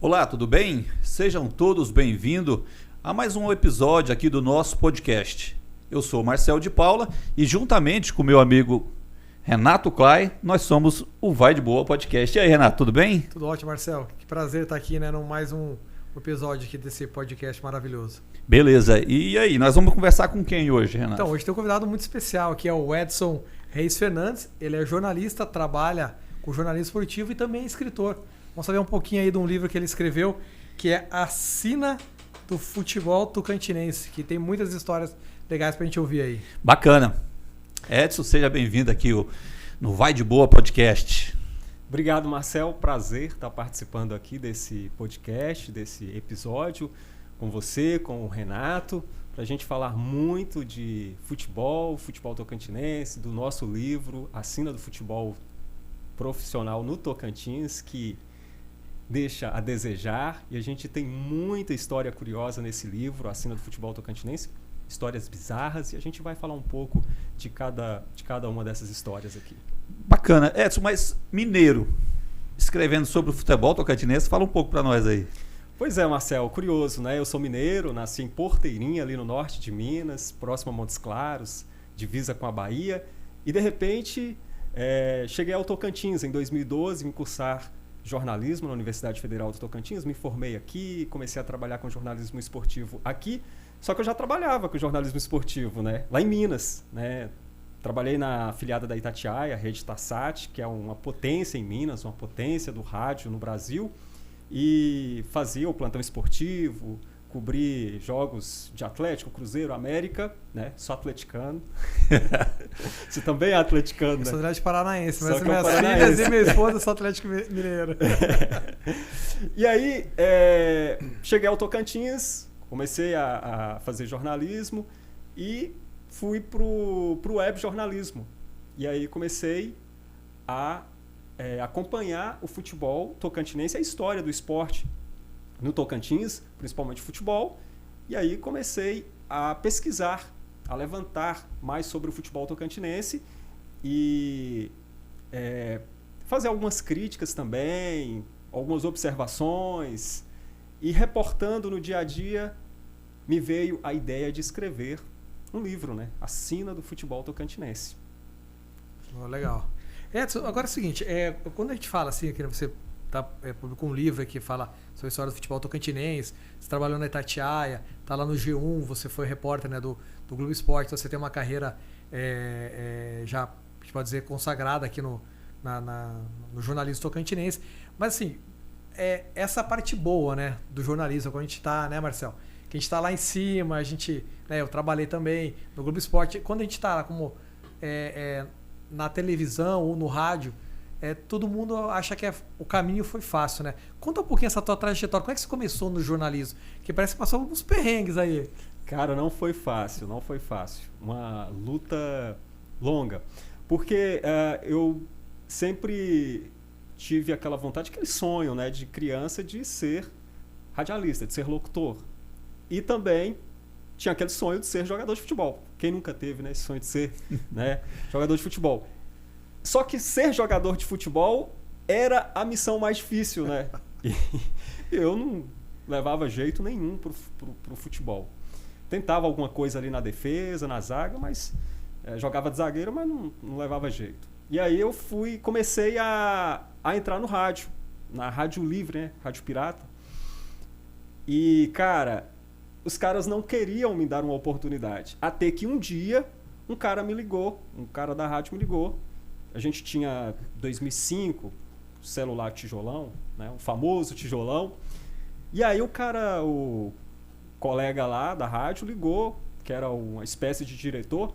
Olá, tudo bem? Sejam todos bem-vindos a mais um episódio aqui do nosso podcast. Eu sou Marcel de Paula e juntamente com meu amigo Renato Clay, nós somos o Vai de Boa Podcast. E aí, Renato, tudo bem? Tudo ótimo, Marcel. Que prazer estar aqui, né, no mais um episódio aqui desse podcast maravilhoso. Beleza. E aí, nós vamos conversar com quem hoje, Renato? Então, hoje tem um convidado muito especial, que é o Edson Reis Fernandes. Ele é jornalista, trabalha com jornalismo esportivo e também é escritor. Vamos saber um pouquinho aí de um livro que ele escreveu, que é A Sina do Futebol Tocantinense, que tem muitas histórias legais pra gente ouvir aí. Bacana. Edson, seja bem-vindo aqui no Vai de Boa Podcast. Obrigado, Marcel. Prazer estar participando aqui desse podcast, desse episódio, com você, com o Renato, para a gente falar muito de futebol tocantinense, do nosso livro, A Sina do Futebol Profissional no Tocantins, que deixa a desejar, e a gente tem muita história curiosa nesse livro, A Sina do Futebol Tocantinense, histórias bizarras, e a gente vai falar um pouco de cada uma dessas histórias aqui. Bacana. Edson, mas mineiro, escrevendo sobre o futebol tocantinense, fala um pouco para nós aí. Pois é, Marcel, curioso, né? Eu sou mineiro, nasci em Porteirinha, ali no norte de Minas, próximo a Montes Claros, divisa com a Bahia, e de repente cheguei ao Tocantins em 2012, vim cursar jornalismo na Universidade Federal do Tocantins, me formei aqui, comecei a trabalhar com jornalismo esportivo aqui, só que eu já trabalhava com jornalismo esportivo, né? Lá em Minas, né? Trabalhei na afiliada da Itatiaia, a Rede Tarsat, que é uma potência em Minas, uma potência do rádio no Brasil, e fazia o plantão esportivo, cobri jogos de Atlético, Cruzeiro, América, né? Sou atleticano. Você também é atleticano, né? Eu sou Atlético Paranaense, mas Só que é minhas paranaense. filhas e minha esposa são Atlético Mineiro. E aí, cheguei ao Tocantins, comecei a fazer jornalismo e fui pro web jornalismo. E aí comecei a acompanhar o futebol tocantinense, a história do esporte no Tocantins, principalmente futebol. E aí comecei a pesquisar, a levantar mais sobre o futebol tocantinense e fazer algumas críticas também, algumas observações. E reportando no dia a dia, me veio a ideia de escrever um livro, né? A Sina do Futebol Tocantinense. Oh, legal. Edson, agora é o seguinte, quando a gente fala assim, que você publicou um livro que fala sobre a história do futebol tocantinense, você trabalhou na Itatiaia, está lá no G1, você foi repórter, né, do Globo Esporte, então você tem uma carreira já, a gente pode dizer, consagrada aqui no jornalismo tocantinense. Mas assim, essa parte boa, né, do jornalismo, quando a gente está, né, Marcel? Que a gente está lá em cima, a gente, né, eu trabalhei também no Globo Esporte, quando a gente está como na televisão ou no rádio, todo mundo acha que o caminho foi fácil, né? Conta um pouquinho essa tua trajetória, como é que você começou no jornalismo? Que parece que passou uns perrengues aí. Cara, não foi fácil. Uma luta longa. Porque eu sempre tive aquela vontade, aquele sonho, né, de criança de ser radialista, de ser locutor. E também tinha aquele sonho de ser jogador de futebol. Quem nunca teve, né, esse sonho de ser né, jogador de futebol? Só que ser jogador de futebol era a missão mais difícil, né? E eu não levava jeito nenhum pro futebol. Tentava alguma coisa ali na defesa, na zaga, mas jogava de zagueiro, mas não levava jeito. E aí eu comecei a entrar no rádio, na Rádio Livre, né? Rádio Pirata. E, cara, os caras não queriam me dar uma oportunidade. Até que um dia, um cara da rádio me ligou. A gente tinha 2005, celular tijolão, né? O famoso tijolão. E aí o colega lá da rádio ligou, que era uma espécie de diretor,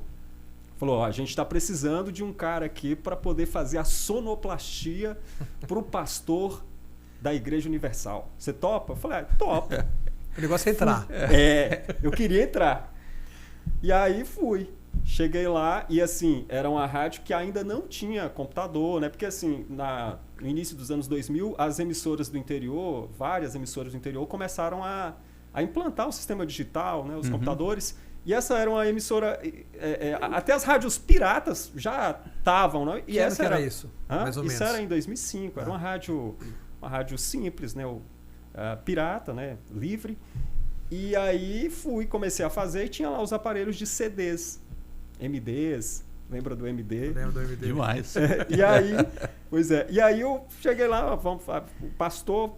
falou: a gente está precisando de um cara aqui para poder fazer a sonoplastia para o pastor da Igreja Universal. Você topa? Eu falei: topa. O negócio é entrar. Eu queria entrar. E aí fui. Cheguei lá e, assim, era uma rádio que ainda não tinha computador, né? Porque, assim, no início dos anos 2000, as emissoras do interior, várias emissoras do interior, começaram a implantar o sistema digital, né? Os computadores. E essa era uma emissora... até as rádios piratas já estavam, né? E essa era isso? Mais ou menos. Isso era em 2005. Era uma rádio simples, né? pirata, né? Livre. E aí comecei a fazer e tinha lá os aparelhos de CDs, MDs, lembra do MD? Lembro do MD. Demais. E aí eu cheguei lá, pastor,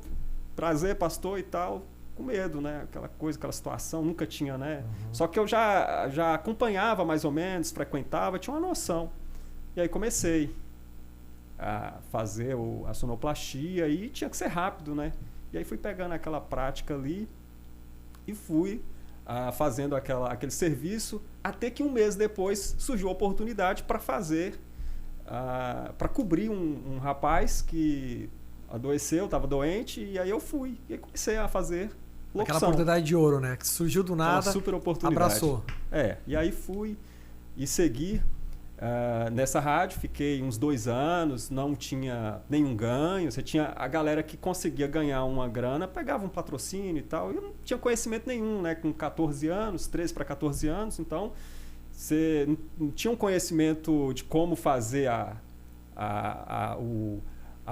prazer, pastor e tal, com medo, né? Aquela coisa, aquela situação, nunca tinha, né? Só que eu já acompanhava mais ou menos, frequentava, tinha uma noção. E aí comecei a fazer a sonoplastia e tinha que ser rápido, né? E aí fui pegando aquela prática ali e fui fazendo aquele serviço, até que um mês depois surgiu a oportunidade para fazer, para cobrir um rapaz que adoeceu, estava doente, e aí eu fui. E aí comecei a fazer locução. Aquela oportunidade de ouro, né? Que surgiu do nada, uma super oportunidade. abraçou. E aí fui e segui nessa rádio, fiquei uns 2 anos, não tinha nenhum ganho. Você tinha a galera que conseguia ganhar uma grana, pegava um patrocínio e tal. Eu não tinha conhecimento nenhum, né? Com 14 anos, 13 para 14 anos, então você não tinha um conhecimento de como fazer a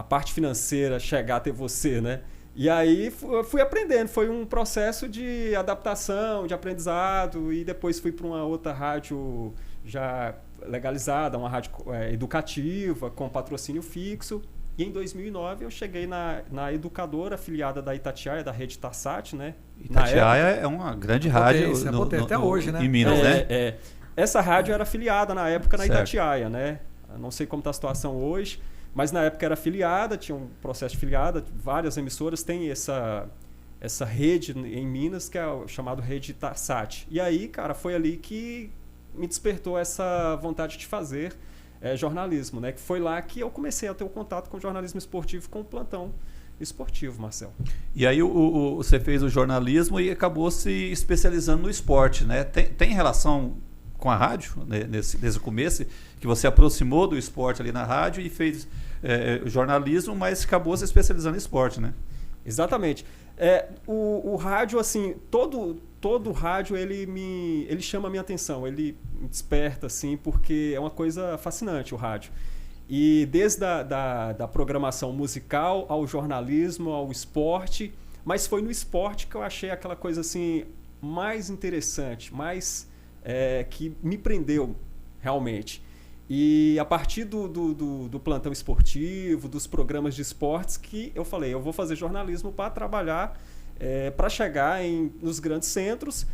parte financeira chegar até você, né? E aí fui aprendendo, foi um processo de adaptação, de aprendizado, e depois fui para uma outra rádio já legalizada, uma rádio educativa, com patrocínio fixo. E em 2009 eu cheguei na educadora afiliada da Itatiaia, da rede Tarsat, né? Itatiaia é uma grande rádio até hoje, né? Em Minas, né? Essa rádio era afiliada na época na Certo. Itatiaia, né? Eu não sei como está a situação hoje, mas na época era afiliada, tinha um processo de afiliada, várias emissoras têm essa rede em Minas, que é o chamado Rede Tarsat. E aí, cara, foi ali que me despertou essa vontade de fazer jornalismo, né? Que foi lá que eu comecei a ter o contato com o jornalismo esportivo, com o plantão esportivo, Marcel. E aí você fez o jornalismo e acabou se especializando no esporte, né? Tem relação com a rádio, né? Nesse começo, que você aproximou do esporte ali na rádio e fez jornalismo, mas acabou se especializando em esporte, né? Exatamente. O rádio, assim, todo rádio ele chama a minha atenção, ele me desperta, assim, porque é uma coisa fascinante o rádio. E desde da programação musical ao jornalismo, ao esporte, mas foi no esporte que eu achei aquela coisa assim mais interessante, mais que me prendeu realmente. E a partir do plantão esportivo, dos programas de esportes, que eu falei, eu vou fazer jornalismo para trabalhar, para chegar nos grandes centros,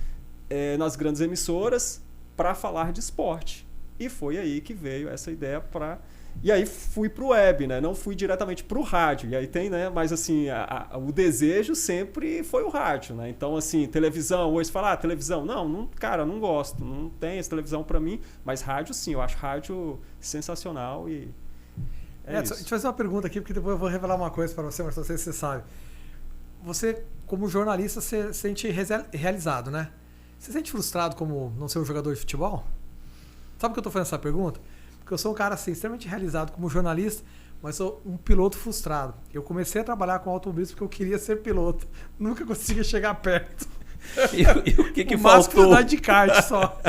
nas grandes emissoras, para falar de esporte. E foi aí que veio essa ideia E aí fui para o web, né? Não fui diretamente para o rádio. E aí tem, né? Mas assim, o desejo sempre foi o rádio, né? Então, assim, televisão, hoje fala, televisão. Não, cara, não gosto. Não tem essa televisão para mim. Mas rádio, sim. Eu acho rádio sensacional e Edson, deixa eu fazer uma pergunta aqui, porque depois eu vou revelar uma coisa para você, mas não sei se você sabe. Você, como jornalista, você se sente realizado, né? Você se sente frustrado como não ser um jogador de futebol? Sabe por que eu tô fazendo essa pergunta? Porque eu sou um cara assim, extremamente realizado como jornalista, mas sou um piloto frustrado. Eu comecei a trabalhar com automobilismo porque eu queria ser piloto. Nunca conseguia chegar perto. E o que máximo faltou? de kart só.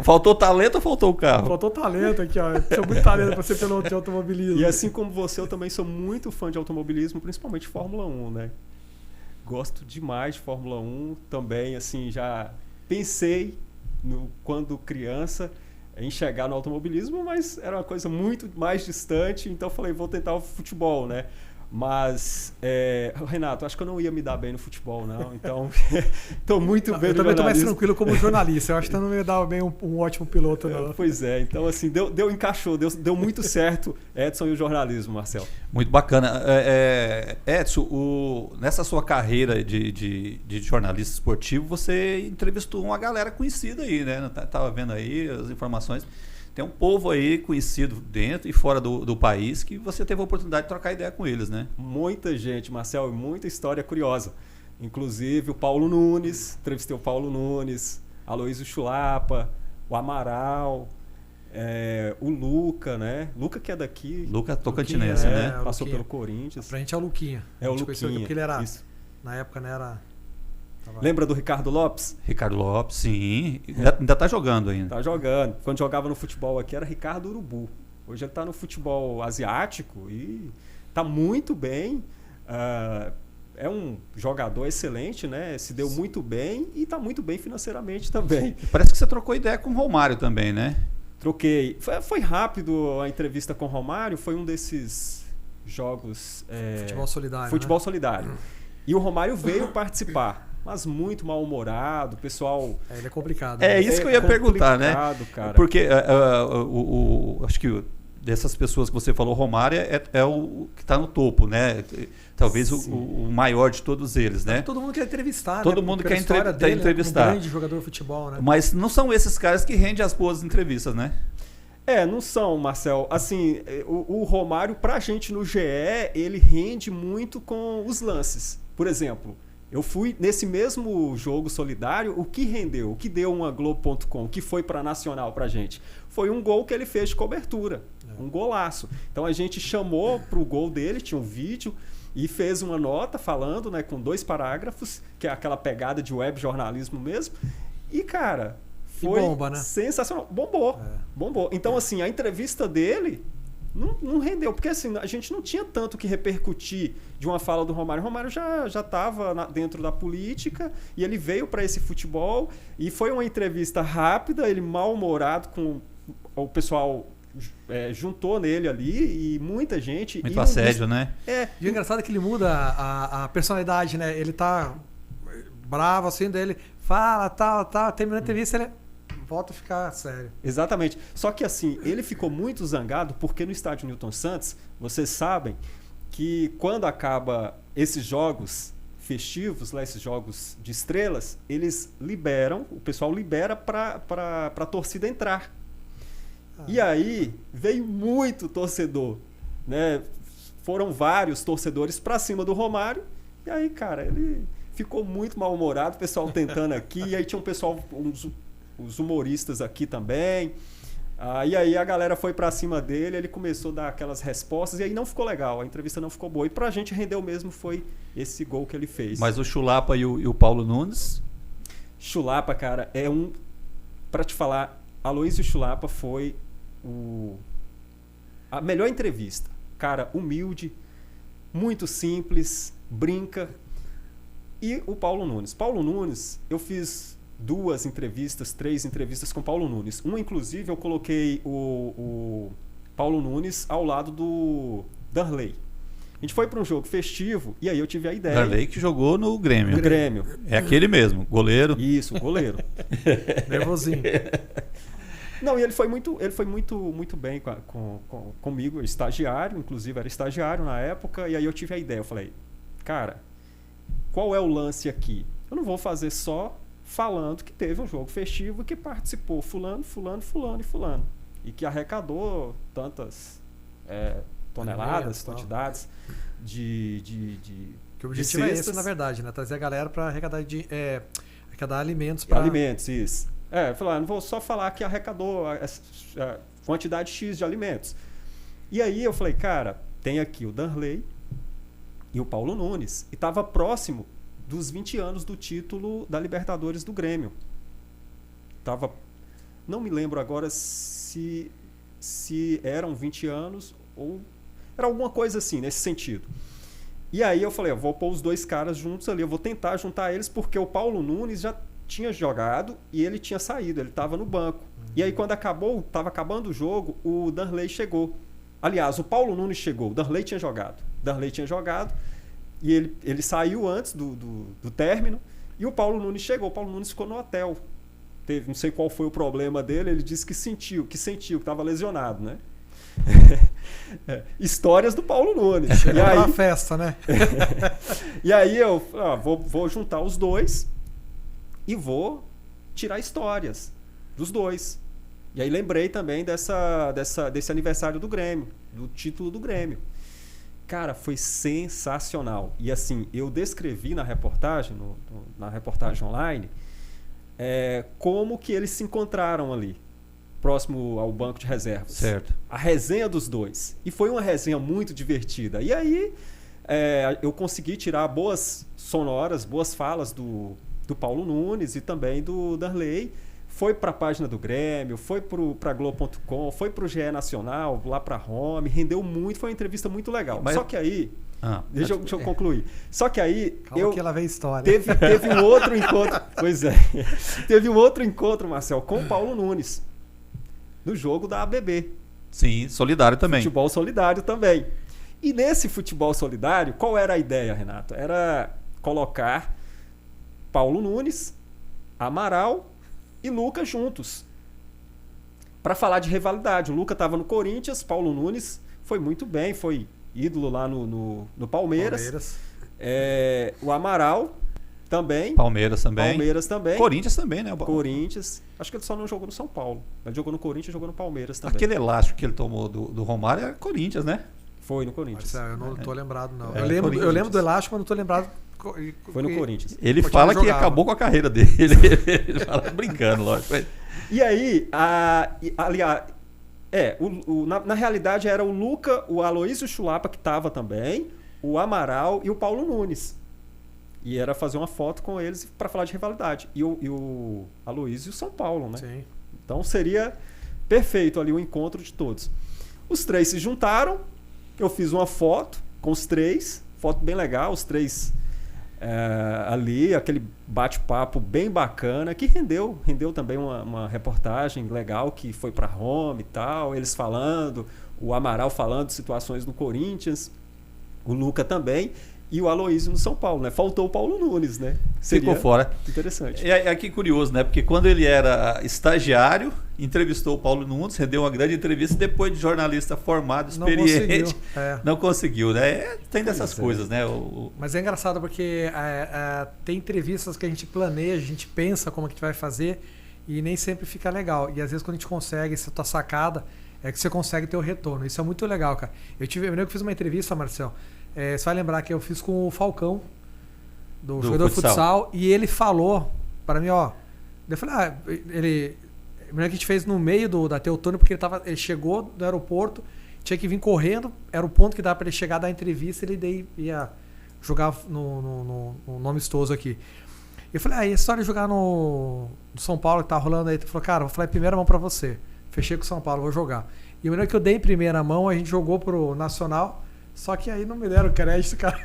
Faltou talento ou faltou o carro? Faltou talento aqui, ó. Eu tenho muito talento para ser piloto de automobilismo. E assim como você, eu também sou muito fã de automobilismo, principalmente Fórmula 1, né? Gosto demais de Fórmula 1 também, assim, já pensei quando criança em chegar no automobilismo, mas era uma coisa muito mais distante, então falei, vou tentar o futebol, né? Mas, Renato, acho que eu não ia me dar bem no futebol, não, então estou muito bem no Eu também estou mais jornalismo. tranquilo como jornalista, eu acho que eu não ia dar bem um ótimo piloto, não. Pois é, então assim, encaixou, deu muito certo Edson e o jornalismo, Marcel. Muito bacana. Edson, nessa sua carreira de jornalista esportivo, você entrevistou uma galera conhecida aí, né? Tava vendo aí as informações. Tem um povo aí conhecido dentro e fora do país que você teve a oportunidade de trocar ideia com eles, né? Muita gente, Marcel, e muita história curiosa. Inclusive o Paulo Nunes, entrevistei o Paulo Nunes, Aloysio Chulapa, o Amaral, o Luca, né? Luca que é daqui. Luca Tocantinense, Luquinha, né? Passou Luquinha. pelo Corinthians. Pra gente é o Luquinha. É o A gente conheceu ele Luquinha. porque ele era, Isso. na época, né, era... Lembra do Ricardo Lopes? Ricardo Lopes, sim. Ainda tá jogando ainda. Tá jogando. Quando jogava no futebol aqui era Ricardo Urubu. Hoje ele tá no futebol asiático e tá muito bem. é um jogador excelente, né? Se deu muito bem e está muito bem financeiramente também. Parece que você trocou ideia com o Romário também, né? Troquei. Foi rápido a entrevista com o Romário, foi um desses jogos... Futebol solidário. Futebol né? solidário. E o Romário veio participar, mas muito mal-humorado, o pessoal... Ele é complicado. É né? isso que eu ia perguntar, né? Cara. Porque acho que dessas pessoas que você falou, Romário é o que está no topo, né? Talvez o maior de todos eles, né? Todo mundo quer entrevistar, Todo né? mundo Pela quer história dele, entrevistar. Né? Um grande jogador de futebol, né? Mas não são esses caras que rendem as boas entrevistas, né? Não são, Marcel. Assim, o Romário, pra gente no GE, ele rende muito com os lances. Por exemplo, eu fui nesse mesmo jogo solidário, o que rendeu, o que deu uma Globo.com, o que foi pra Nacional pra gente? Foi um gol que ele fez de cobertura, um golaço. Então a gente chamou pro gol dele, tinha um vídeo, e fez uma nota falando, né, com 2 parágrafos, que é aquela pegada de web jornalismo mesmo. E, cara, foi bomba, né? sensacional. Bombou. Então, assim, a entrevista dele não rendeu, porque assim, a gente não tinha tanto que repercutir de uma fala do Romário. O Romário já estava dentro da política e ele veio para esse futebol e foi uma entrevista rápida, ele mal-humorado com o pessoal... juntou nele ali e muita gente... Muito assédio, né? E o engraçado é que ele muda a personalidade, né? Ele tá bravo assim, daí ele fala, tal, termina a entrevista, ele volta a ficar sério. Exatamente. Só que assim, ele ficou muito zangado porque no estádio Newton Santos, vocês sabem que quando acaba esses jogos festivos, lá esses jogos de estrelas, eles liberam, o pessoal libera para a torcida entrar. E aí veio muito torcedor, né? Foram vários torcedores para cima do Romário. E aí, cara, ele ficou muito mal-humorado, o pessoal tentando aqui. E aí tinha um pessoal, os humoristas aqui também. E aí a galera foi para cima dele, ele começou a dar aquelas respostas. E aí não ficou legal, a entrevista não ficou boa. E pra gente rendeu mesmo foi esse gol que ele fez. Mas o Chulapa e o Paulo Nunes? Chulapa, cara, pra te falar, Aloysio Chulapa foi a melhor entrevista. Cara, humilde, muito simples, brinca. E o Paulo Nunes. Paulo Nunes, eu fiz 2 entrevistas, 3 entrevistas com o Paulo Nunes. Uma, inclusive, eu coloquei o Paulo Nunes ao lado do Darley. A gente foi para um jogo festivo e aí eu tive a ideia. Darley que jogou no Grêmio. No Grêmio. É aquele mesmo, goleiro. Isso, goleiro. Nervosinho. Não, e ele foi muito bem comigo, estagiário, inclusive era estagiário na época, e aí eu tive a ideia, eu falei, cara, qual é o lance aqui? Eu não vou fazer só falando que teve um jogo festivo que participou fulano, e que arrecadou tantas toneladas, quantidades de que o objetivo é esse, na verdade, né? Trazer a galera para arrecadar alimentos. Alimentos, isso. Não vou só falar que arrecadou a quantidade X de alimentos. E aí eu falei, cara, tem aqui o Darley e o Paulo Nunes. E estava próximo dos 20 anos do título da Libertadores do Grêmio. Não me lembro agora se eram 20 anos ou era alguma coisa assim, nesse sentido. E aí eu falei, eu vou pôr os 2 caras juntos ali, eu vou tentar juntar eles, porque o Paulo Nunes já tinha jogado e ele tinha saído, ele estava no banco. E aí quando estava acabando o jogo, o Darley chegou. Aliás, o Paulo Nunes chegou, o Darley tinha jogado. E ele saiu antes do término e o Paulo Nunes chegou. O Paulo Nunes ficou no hotel. Não sei qual foi o problema dele, ele disse que sentiu que estava lesionado, né? Histórias do Paulo Nunes. Chegou e aí, uma festa, né? E aí eu vou juntar os 2 e vou tirar histórias dos 2. E aí lembrei também desse aniversário do Grêmio, do título do Grêmio. Cara, foi sensacional. E assim, eu descrevi na reportagem, na reportagem online, como que eles se encontraram ali, próximo ao banco de reservas. Certo. A resenha dos 2. E foi uma resenha muito divertida. E aí eu consegui tirar boas sonoras, boas falas do Paulo Nunes e também do Darley. Foi para a página do Grêmio, foi para Globo.com, foi para o GE Nacional, lá para a Home, rendeu muito, foi uma entrevista muito legal. Só que aí Deixa eu concluir. Só que aí... Calma que ela vem a história. Teve um outro encontro... Pois é. Teve um outro encontro, Marcel, com o Paulo Nunes. No jogo da ABB. Sim, solidário também. Futebol solidário também. E nesse futebol solidário, qual era a ideia, Renato? Era colocar Paulo Nunes, Amaral e Lucas juntos. Para falar de rivalidade. O Lucas estava no Corinthians, Paulo Nunes foi muito bem, foi ídolo lá no Palmeiras. O Amaral também. Palmeiras também. Corinthians também, né? Corinthians. Acho que ele só não jogou no São Paulo. Ele jogou no Corinthians e jogou no Palmeiras também. Aquele elástico que ele tomou do Romário é Corinthians, né? Foi no Corinthians. Marcelo, eu não tô lembrado, não. Eu lembro do elástico, mas não tô lembrado. Foi no Corinthians. Ele fala que acabou com a carreira dele. Ele fala brincando, lógico. E aí, aliás, na realidade era o Luca, o Aloysio Chulapa que estava também, o Amaral e o Paulo Nunes. E era fazer uma foto com eles para falar de rivalidade. E o Aloysio São Paulo, né? Sim. Então seria perfeito ali o encontro de todos. Os três se juntaram, eu fiz uma foto com os três, foto bem legal, os três ali, aquele bate-papo bem bacana, que rendeu também uma reportagem legal que foi para Roma e tal, eles falando, o Amaral falando de situações do Corinthians, o Luca também, e o Aloysio no São Paulo, né? Faltou o Paulo Nunes, né? Ficou fora. Interessante. É aqui curioso, né? Porque quando ele era estagiário, entrevistou o Paulo Nunes, rendeu uma grande entrevista, e depois de jornalista formado, experiente, não conseguiu, né? Tem dessas coisas, né? Mas é engraçado porque tem entrevistas que a gente planeja, a gente pensa como que a gente vai fazer e nem sempre fica legal. E às vezes quando a gente consegue essa tua sacada, é que você consegue ter o retorno. Isso é muito legal, cara. Eu lembro que fiz uma entrevista, Marcel, você vai lembrar que eu fiz com o Falcão, do jogador de futsal, e ele falou para mim, ó. Eu falei, ele. Que a gente fez no meio da Teutônio, porque ele chegou do aeroporto, tinha que vir correndo, era o ponto que dava para ele chegar da entrevista, ele daí ia jogar no amistoso aqui. Eu falei, a história de jogar no São Paulo que tá rolando aí, ele falou, cara, vou falar em primeira mão para você. Fechei com o São Paulo, vou jogar. E eu lembro que eu dei em primeira mão, a gente jogou pro Nacional. Só que aí não me deram crédito, cara.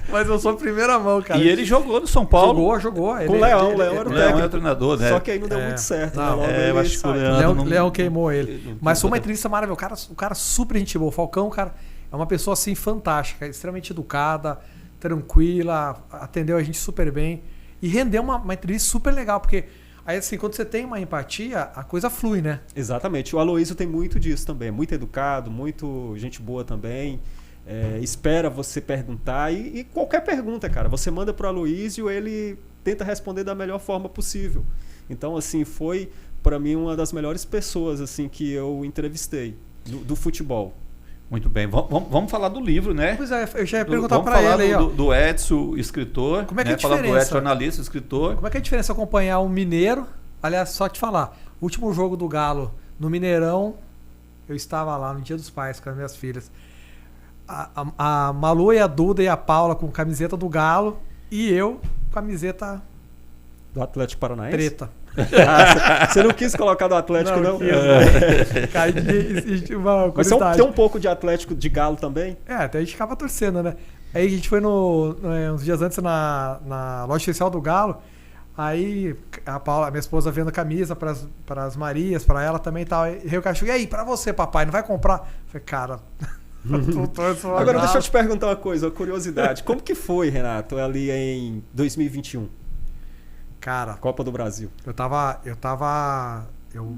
Mas eu sou primeira mão, cara. E ele jogou no São Paulo. Jogou. Com o Leão. O Leão era o treinador, né? Só que aí não deu muito certo. Não, eu acho que o Leão queimou ele. Mas foi uma entrevista maravilhosa. O cara super gente boa. O Falcão, cara, é uma pessoa assim fantástica, extremamente educada, tranquila, atendeu a gente super bem. E rendeu uma entrevista super legal, porque aí assim, quando você tem uma empatia, a coisa flui, né? Exatamente. O Aloysio tem muito disso também. É muito educado, muito gente boa também. Espera você perguntar. E qualquer pergunta, cara, você manda pro Aloysio, ele tenta responder da melhor forma possível. Então, assim, foi para mim uma das melhores pessoas assim que eu entrevistei do futebol. Muito bem. Vamos falar do livro, né? Pois é, eu já ia perguntar para ele aí, ó. Do Edson, escritor. Como é que é a diferença? Falar do Edson, jornalista, escritor. Como é que é a diferença acompanhar um mineiro? Aliás, só te falar, o último jogo do Galo no Mineirão, eu estava lá no Dia dos Pais com as minhas filhas. A Malu e a Duda e a Paula com camiseta do Galo e eu com camiseta do Atlético Paranaense? Preta. Você não quis colocar do Atlético, não? Mas tem um pouco de Atlético de Galo também? Até a gente ficava torcendo, né? Aí a gente foi uns dias antes na loja oficial do Galo. Aí a Paula, minha esposa, vendo camisa para as Marias, para ela também e tal. E o cara chegou, e aí, pra você, papai, não vai comprar? Eu falei, cara. Agora deixa eu te perguntar uma coisa, uma curiosidade. Como que foi, Renato, ali em 2021? Cara, Copa do Brasil.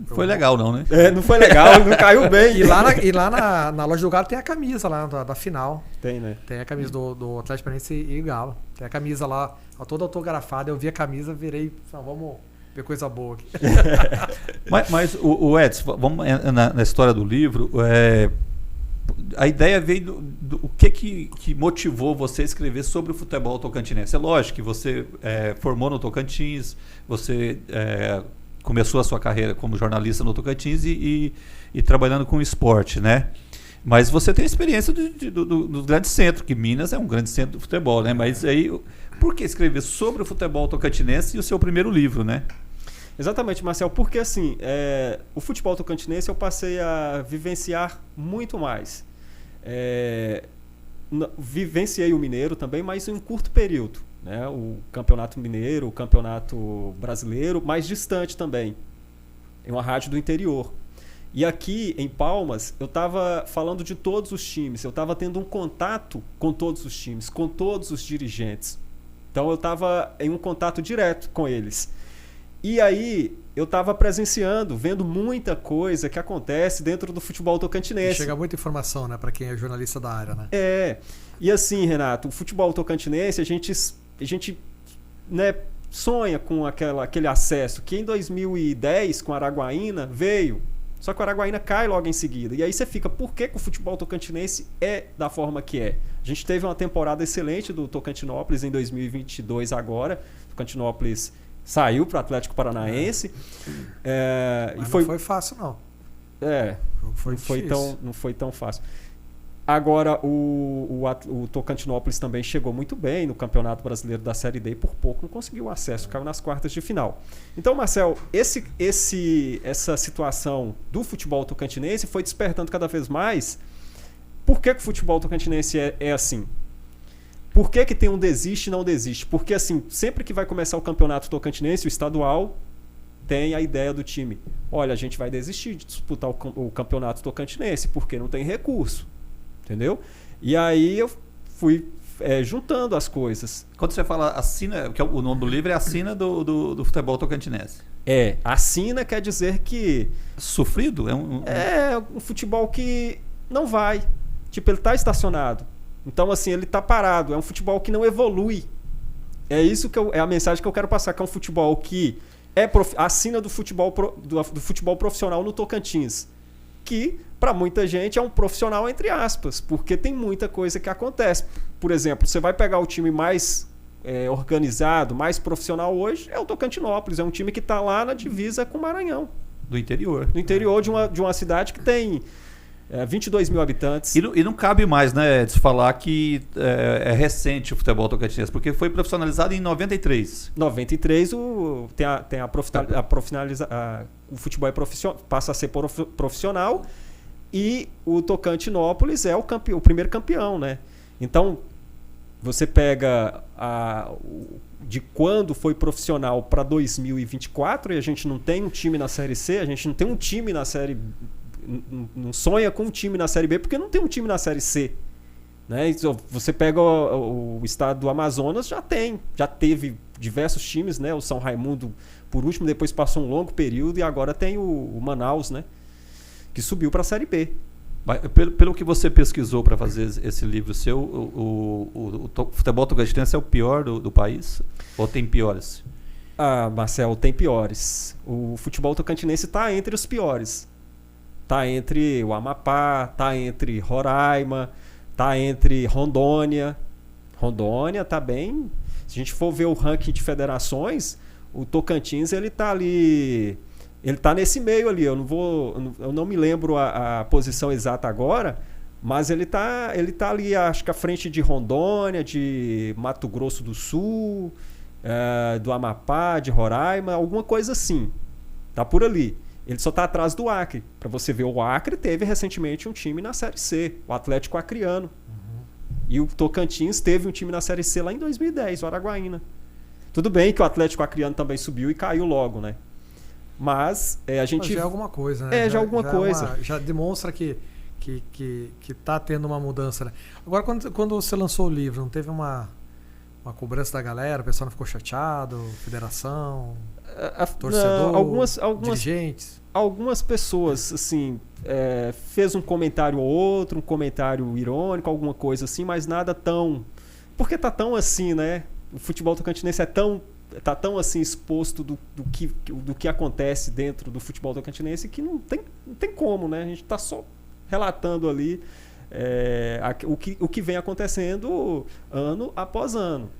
Foi legal, não, né? Não foi legal, não caiu bem. E lá na loja do Galo tem a camisa lá da final. Tem, né? Tem a camisa do Atlético Paranaense e Galo. Tem a camisa lá, toda autografada. Eu vi a camisa, virei. Vamos ver coisa boa aqui. mas o Edson, vamos na história do livro. A ideia veio do que motivou você a escrever sobre o futebol tocantinense. É lógico que você formou no Tocantins, você começou a sua carreira como jornalista no Tocantins e trabalhando com esporte, né? Mas você tem a experiência do grande centro, que Minas é um grande centro do futebol, né? Mas aí, por que escrever sobre o futebol tocantinense e o seu primeiro livro, né? Exatamente, Marcel, porque assim, o futebol tocantinense eu passei a vivenciar muito mais. vivenciei o Mineiro também, mas em um curto período, né? O Campeonato Mineiro, o Campeonato Brasileiro, mais distante também, em uma rádio do interior. E aqui em Palmas, eu estava falando de todos os times, eu estava tendo um contato com todos os times, com todos os dirigentes. Então eu estava em um contato direto com eles. E aí eu estava presenciando, vendo muita coisa que acontece dentro do futebol tocantinense. Chega muita informação, né, para quem é jornalista da área, né? E assim, Renato, o futebol tocantinense, a gente né, sonha com aquele acesso que em 2010, com a Araguaína, veio. Só que o Araguaína cai logo em seguida. E aí você fica, por que o futebol tocantinense é da forma que é? A gente teve uma temporada excelente do Tocantinópolis em 2022 agora. O Tocantinópolis saiu para o Atlético Paranaense. Mas e foi, não foi fácil, não. Não foi tão fácil. Agora, o Tocantinópolis também chegou muito bem no Campeonato Brasileiro da Série D e por pouco não conseguiu acesso, caiu nas quartas de final. Então, Marcel, essa situação do futebol tocantinense foi despertando cada vez mais. Por que o futebol tocantinense é assim? Por que tem um desiste e não desiste? Porque assim, sempre que vai começar o Campeonato Tocantinense, o estadual tem a ideia do time. Olha, a gente vai desistir de disputar o Campeonato Tocantinense porque não tem recurso. Entendeu? E aí eu fui juntando as coisas. Quando você fala assina, que o nome do livro é Assina do Futebol Tocantinense. Assina quer dizer que... Sofrido? É um futebol que não vai. Tipo, ele está estacionado. Então, assim, ele está parado. É um futebol que não evolui. É isso que é a mensagem que eu quero passar, que é um futebol que assina do futebol profissional no Tocantins. Que, para muita gente, é um profissional entre aspas, porque tem muita coisa que acontece. Por exemplo, você vai pegar o time mais organizado, mais profissional hoje, é o Tocantinópolis. É um time que está lá na divisa com o Maranhão. Do interior. Do interior de uma cidade que tem 22 mil habitantes. E não cabe mais, né, de se falar que é recente o futebol tocantinense, porque foi profissionalizado em 93. 93 o futebol passa a ser profissional e o Tocantinópolis é o primeiro campeão, né? Então, você pega de quando foi profissional para 2024 e a gente não tem um time na Série C, a gente não tem um time na Série B, não sonha com um time na Série B porque não tem um time na Série C, né? Então, você pega o estado do Amazonas, já teve diversos times, né? O São Raimundo por último, depois passou um longo período e agora tem o Manaus, né? Que subiu para a Série B. Pelo que você pesquisou para fazer esse livro seu, o futebol tocantinense é o pior do país? Ou tem piores? Marcel, tem piores. O futebol tocantinense está entre os piores. Está entre o Amapá, está entre Roraima, está entre Rondônia. Rondônia está bem... Se a gente for ver o ranking de federações, o Tocantins ele está ali... Ele está nesse meio ali. Eu não me lembro a posição exata agora, mas ele tá ali, acho que à frente de Rondônia, de Mato Grosso do Sul, do Amapá, de Roraima, alguma coisa assim. Tá por ali. Ele só está atrás do Acre. Para você ver, o Acre teve recentemente um time na Série C, o Atlético Acreano. E o Tocantins teve um time na Série C lá em 2010, o Araguaína. Tudo bem que o Atlético Acreano também subiu e caiu logo, né? Mas a gente... Mas já é alguma coisa, né? Já alguma coisa. Já demonstra que tá tendo uma mudança, né? Agora, quando você lançou o livro, não teve uma cobrança da galera? O pessoal não ficou chateado? Federação? Torcedor? Algumas dirigentes? Algumas pessoas, assim, fez um comentário ou outro, um comentário irônico, alguma coisa assim, mas nada tão... Porque tá tão assim, né? O futebol tocantinense tá tão assim exposto do que acontece dentro do futebol tocantinense que não tem como, né? A gente tá só relatando ali o que vem acontecendo ano após ano.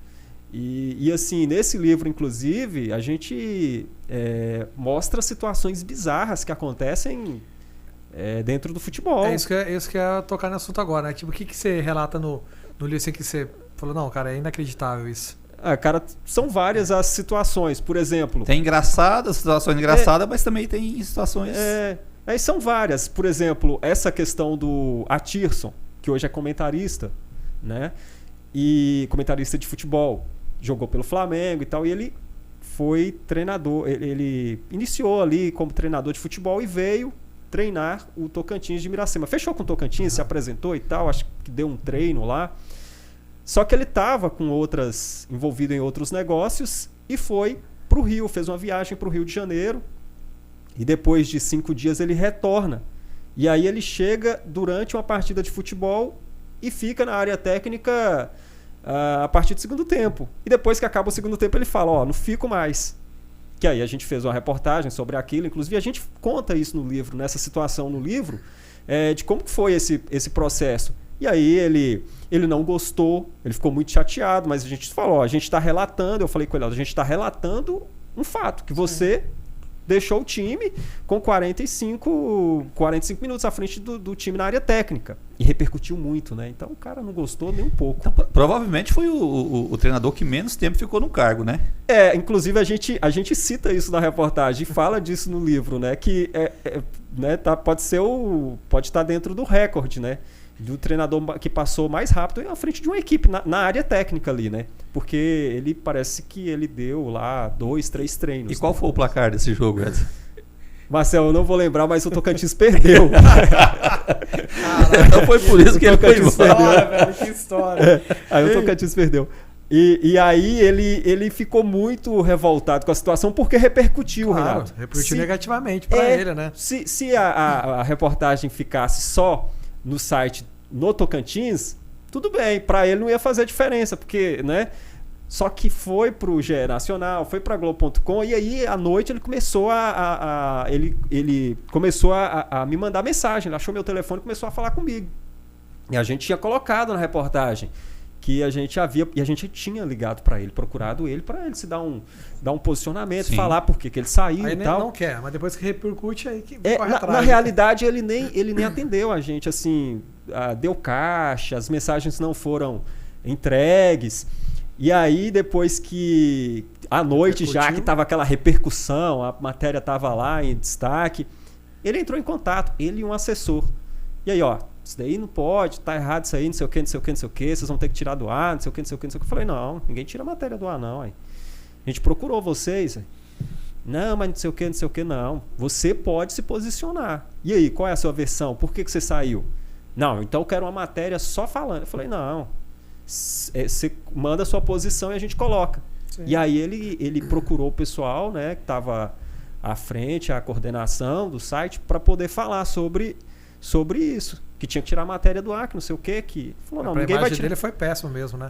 E assim, nesse livro, inclusive, a gente mostra situações bizarras que acontecem dentro do futebol. Isso que é tocar no assunto agora, né? Tipo, o que você relata no livro assim que você falou, não, cara, é inacreditável isso. Cara, são várias as situações, por exemplo... Tem situações engraçadas, mas também tem situações... Aí são várias. Por exemplo, essa questão do Atirson, que hoje é comentarista, né? E comentarista de futebol. Jogou pelo Flamengo e tal, e ele foi treinador, ele iniciou ali como treinador de futebol e veio treinar o Tocantins de Miracema. Fechou com o Tocantins, se apresentou e tal, acho que deu um treino lá. Só que ele estava envolvido em outros negócios e foi para o Rio, fez uma viagem para o Rio de Janeiro e depois de 5 dias ele retorna. E aí ele chega durante uma partida de futebol e fica na área técnica a partir do segundo tempo. E depois que acaba o segundo tempo ele fala, não fico mais. Que aí a gente fez uma reportagem sobre aquilo, inclusive a gente conta isso no livro, nessa situação no livro, de como foi esse processo. E aí ele não gostou, ele ficou muito chateado, mas a gente falou, a gente está relatando, eu falei com ele, a gente está relatando um fato, que você deixou o time com 45 minutos à frente do time na área técnica. E repercutiu muito, né? Então o cara não gostou nem um pouco. Então, provavelmente foi o treinador que menos tempo ficou no cargo, né? Inclusive a gente cita isso na reportagem, fala disso no livro, né? Que né, pode estar dentro do recorde, né? Do treinador que passou mais rápido à frente de uma equipe, na área técnica ali, né? Porque ele parece que ele deu lá 2, 3 treinos. E qual foi o placar desse jogo, Edson? Marcelo, eu não vou lembrar, mas o Tocantins perdeu. Então foi por isso que ele foi embora. Velho, que história. Aí o Tocantins perdeu. E aí ele ficou muito revoltado com a situação porque repercutiu, claro, Renato. Repercutiu negativamente para ele, né? Se a reportagem ficasse só no site no Tocantins, tudo bem, para ele não ia fazer diferença, porque, né? Só que foi pro GE Nacional, foi pra Globo.com, e aí à noite ele começou ele começou a me mandar mensagem, ele achou meu telefone e começou a falar comigo. E a gente tinha colocado na reportagem que a gente tinha ligado para ele, procurado ele para ele se dar um posicionamento, sim, falar por que ele saiu aí e tal. Não quer, mas depois que repercute aí que corre atrás. Na realidade ele nem atendeu a gente, assim, deu caixa, as mensagens não foram entregues. E aí depois que à noite já que tava aquela repercussão, a matéria tava lá em destaque, ele entrou em contato, ele e um assessor. E aí, isso daí não pode, tá errado isso aí, não sei o que, vocês vão ter que tirar do ar, não sei o que. Eu falei, não, ninguém tira a matéria do ar, não. Aí. A gente procurou vocês. Aí. Não, mas não sei o que, não. Você pode se posicionar. E aí, qual é a sua versão? Por que você saiu? Não, então eu quero uma matéria só falando. Eu falei, não, você manda a sua posição e a gente coloca. Sim. E aí ele procurou o pessoal, né, que estava à frente, a coordenação do site, para poder falar sobre isso. Que tinha que tirar a matéria do ar, que não sei o quê. Que falou, não, ninguém vai tirar. Dele foi péssimo mesmo, né?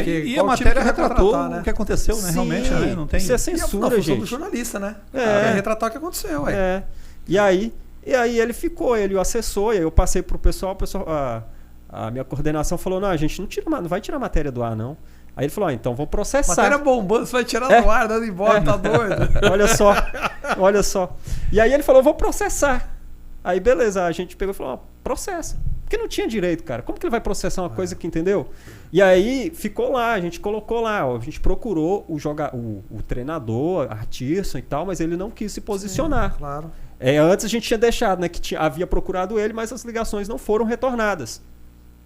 E a matéria retratou o que aconteceu, né? Sim, realmente, né? Não tem... Isso é censura, gente. Do jornalista, né? Retratar o que aconteceu, ué. E aí ele ficou, ele o assessor, e aí eu passei pro pessoal, a minha coordenação falou, não, a gente não vai tirar a matéria do ar, não. Aí ele falou, então vamos processar. Matéria bombando, você vai tirar do ar, dando embora, tá doido? Olha só. E aí ele falou, vou processar. Aí beleza, a gente pegou e falou, processa. Porque não tinha direito, cara. Como que ele vai processar uma coisa que entendeu? E aí ficou lá, a gente colocou lá, a gente procurou o treinador, Artirson e tal, mas ele não quis se posicionar. Sim, claro. Antes a gente tinha deixado, né, que havia procurado ele, mas as ligações não foram retornadas.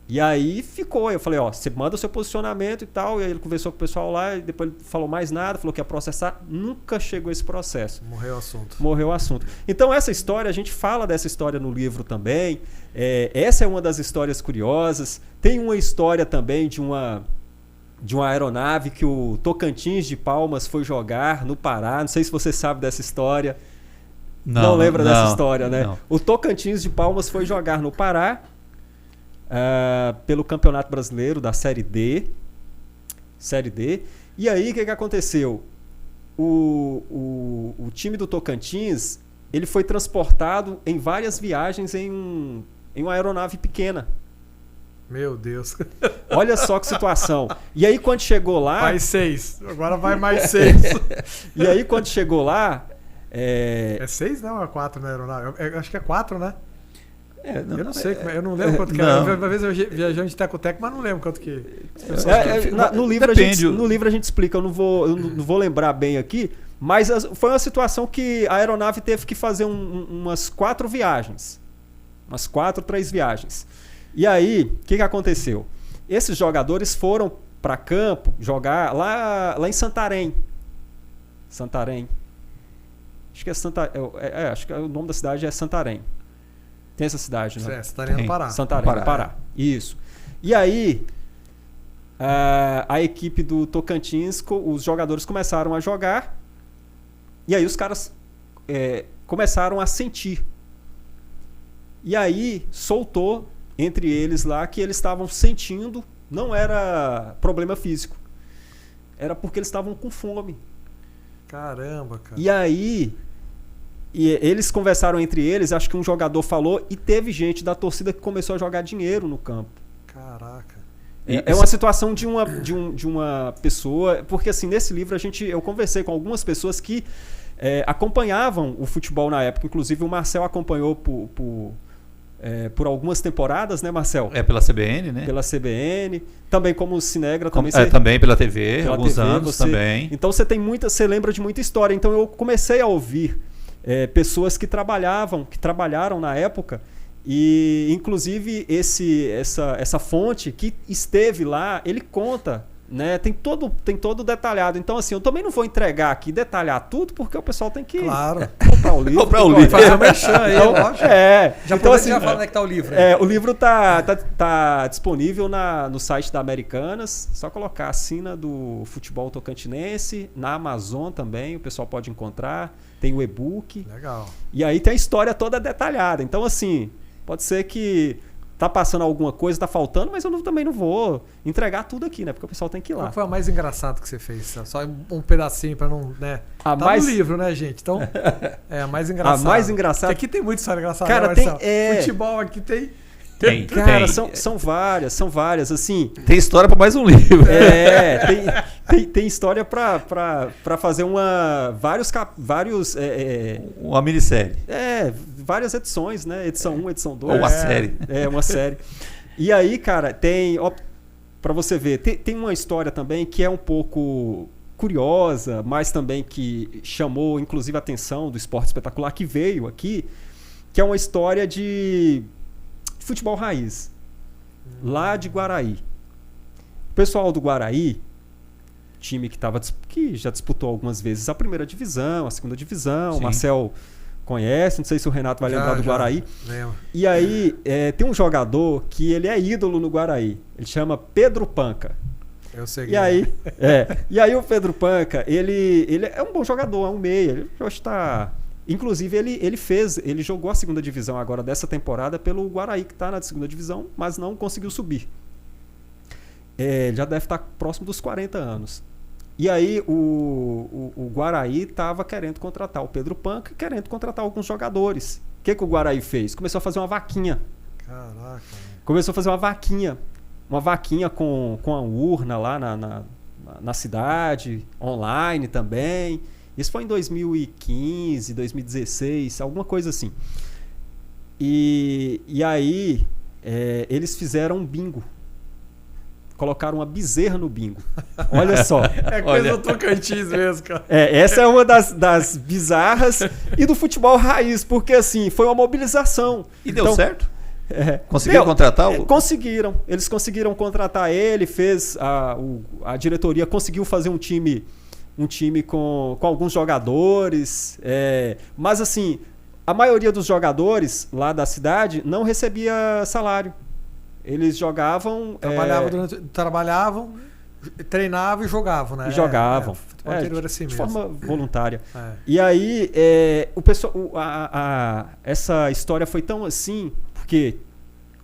E aí ficou, eu falei, você manda o seu posicionamento e tal, e aí ele conversou com o pessoal lá, e depois ele falou mais nada, falou que ia processar, nunca chegou esse processo. Morreu o assunto. Então essa história, a gente fala dessa história no livro também, essa é uma das histórias curiosas, tem uma história também de uma aeronave que o Tocantins de Palmas foi jogar no Pará, não sei se você sabe dessa história, não lembra dessa história, né? Não. O Tocantins de Palmas foi jogar no Pará, pelo Campeonato Brasileiro da Série D. E aí o que aconteceu? O time do Tocantins ele foi transportado em várias viagens em uma aeronave pequena. Meu Deus. Olha só que situação. E aí quando chegou lá... Mais 6. Agora vai mais 6. E aí quando chegou lá... É 6, não? Ou é 4 na aeronave? Acho que é 4, né? Eu não sei, eu não lembro quanto que era. Uma vez eu viajando de teco-teco, mas não lembro quanto que... No livro a gente explica, eu não vou lembrar bem aqui, mas foi uma situação que a aeronave teve que fazer umas 4 viagens. Umas 4, 3 viagens. E aí, o que aconteceu? esses jogadores foram para campo jogar lá em Santarém. Santarém. Acho que acho que o nome da cidade é Santarém. Tem essa cidade, né? Santarém no Pará. Santarém no Pará. Isso. E aí, a equipe do Tocantins, os jogadores começaram a jogar, e aí os caras começaram a sentir. E aí soltou entre eles lá que eles estavam sentindo, não era problema físico, era porque eles estavam com fome. Caramba, cara. E aí, eles conversaram entre eles, acho que um jogador falou, e teve gente da torcida que começou a jogar dinheiro no campo. Caraca. É uma situação de uma pessoa, porque assim, nesse livro eu conversei com algumas pessoas que acompanhavam o futebol na época, inclusive o Marcel acompanhou por algumas temporadas, né, Marcel? Pela CBN, né? Pela CBN, também como Cinegra. Também pela TV, alguns anos também. Então você lembra de muita história. Então eu comecei a ouvir pessoas que trabalharam na época, e inclusive essa fonte que esteve lá, ele conta, né? Tem todo detalhado. Então assim, eu também não vou entregar aqui, detalhar tudo, porque o pessoal tem que comprar o livro. Comprar o livro. Fazer um merchan aí, então, lógico. Já então, assim, já fala onde é que tá o livro. O livro tá disponível no site da Americanas. Só colocar a sina do Futebol Tocantinense, na Amazon também, o pessoal pode encontrar. Tem o e-book. Legal. E aí tem a história toda detalhada. Então assim, pode ser que tá passando alguma coisa, tá faltando, mas eu também não vou entregar tudo aqui, né? Porque o pessoal tem que ir lá. Qual foi a mais engraçada que você fez? Só um pedacinho pra não, né? No livro, né, gente? Então, a mais engraçada. A mais engraçada. Porque aqui tem muita história engraçada, cara, né, Marcelo? Futebol aqui tem... Cara, são várias, assim. Tem história para mais um livro. Tem história para fazer vários uma minissérie. Várias edições, né? Edição 1, edição 2. Ou uma série. Uma série. E aí, cara, para você ver, tem uma história também que é um pouco curiosa, mas também que chamou, inclusive, a atenção do Esporte Espetacular, que veio aqui, que é uma história de futebol raiz, lá de Guaraí. O pessoal do Guaraí, time que já disputou algumas vezes a primeira divisão, a segunda divisão, o Marcel conhece, não sei se o Renato vai lembrar do Guaraí. Lembro. E aí tem um jogador que ele é ídolo no Guaraí, ele chama Pedro Panca. Eu sei. E aí o Pedro Panca, ele é um bom jogador, é um meia, ele hoje está... Inclusive, ele jogou a segunda divisão agora dessa temporada pelo Guaraí, que está na segunda divisão, mas não conseguiu subir. Já deve estar próximo dos 40 anos. E aí o Guaraí estava querendo contratar o Pedro Panca, querendo contratar alguns jogadores. O que o Guaraí fez? Começou a fazer uma vaquinha. Caraca. Começou a fazer uma vaquinha. Uma vaquinha com a urna lá na cidade, online também. Isso foi em 2015, 2016, alguma coisa assim. E aí eles fizeram um bingo. Colocaram uma bezerra no bingo. Olha só. É coisa do Tocantins mesmo, cara. Essa é uma das bizarras e do futebol raiz, porque assim, foi uma mobilização. E deu certo? Conseguiram contratar? Conseguiram. Eles conseguiram contratar ele, a diretoria conseguiu fazer um time com alguns jogadores, mas assim, a maioria dos jogadores lá da cidade não recebia salário. Eles jogavam... Trabalhavam, treinavam e jogavam, né? E jogavam. De forma voluntária. E E aí, o pessoal, essa história foi tão assim, porque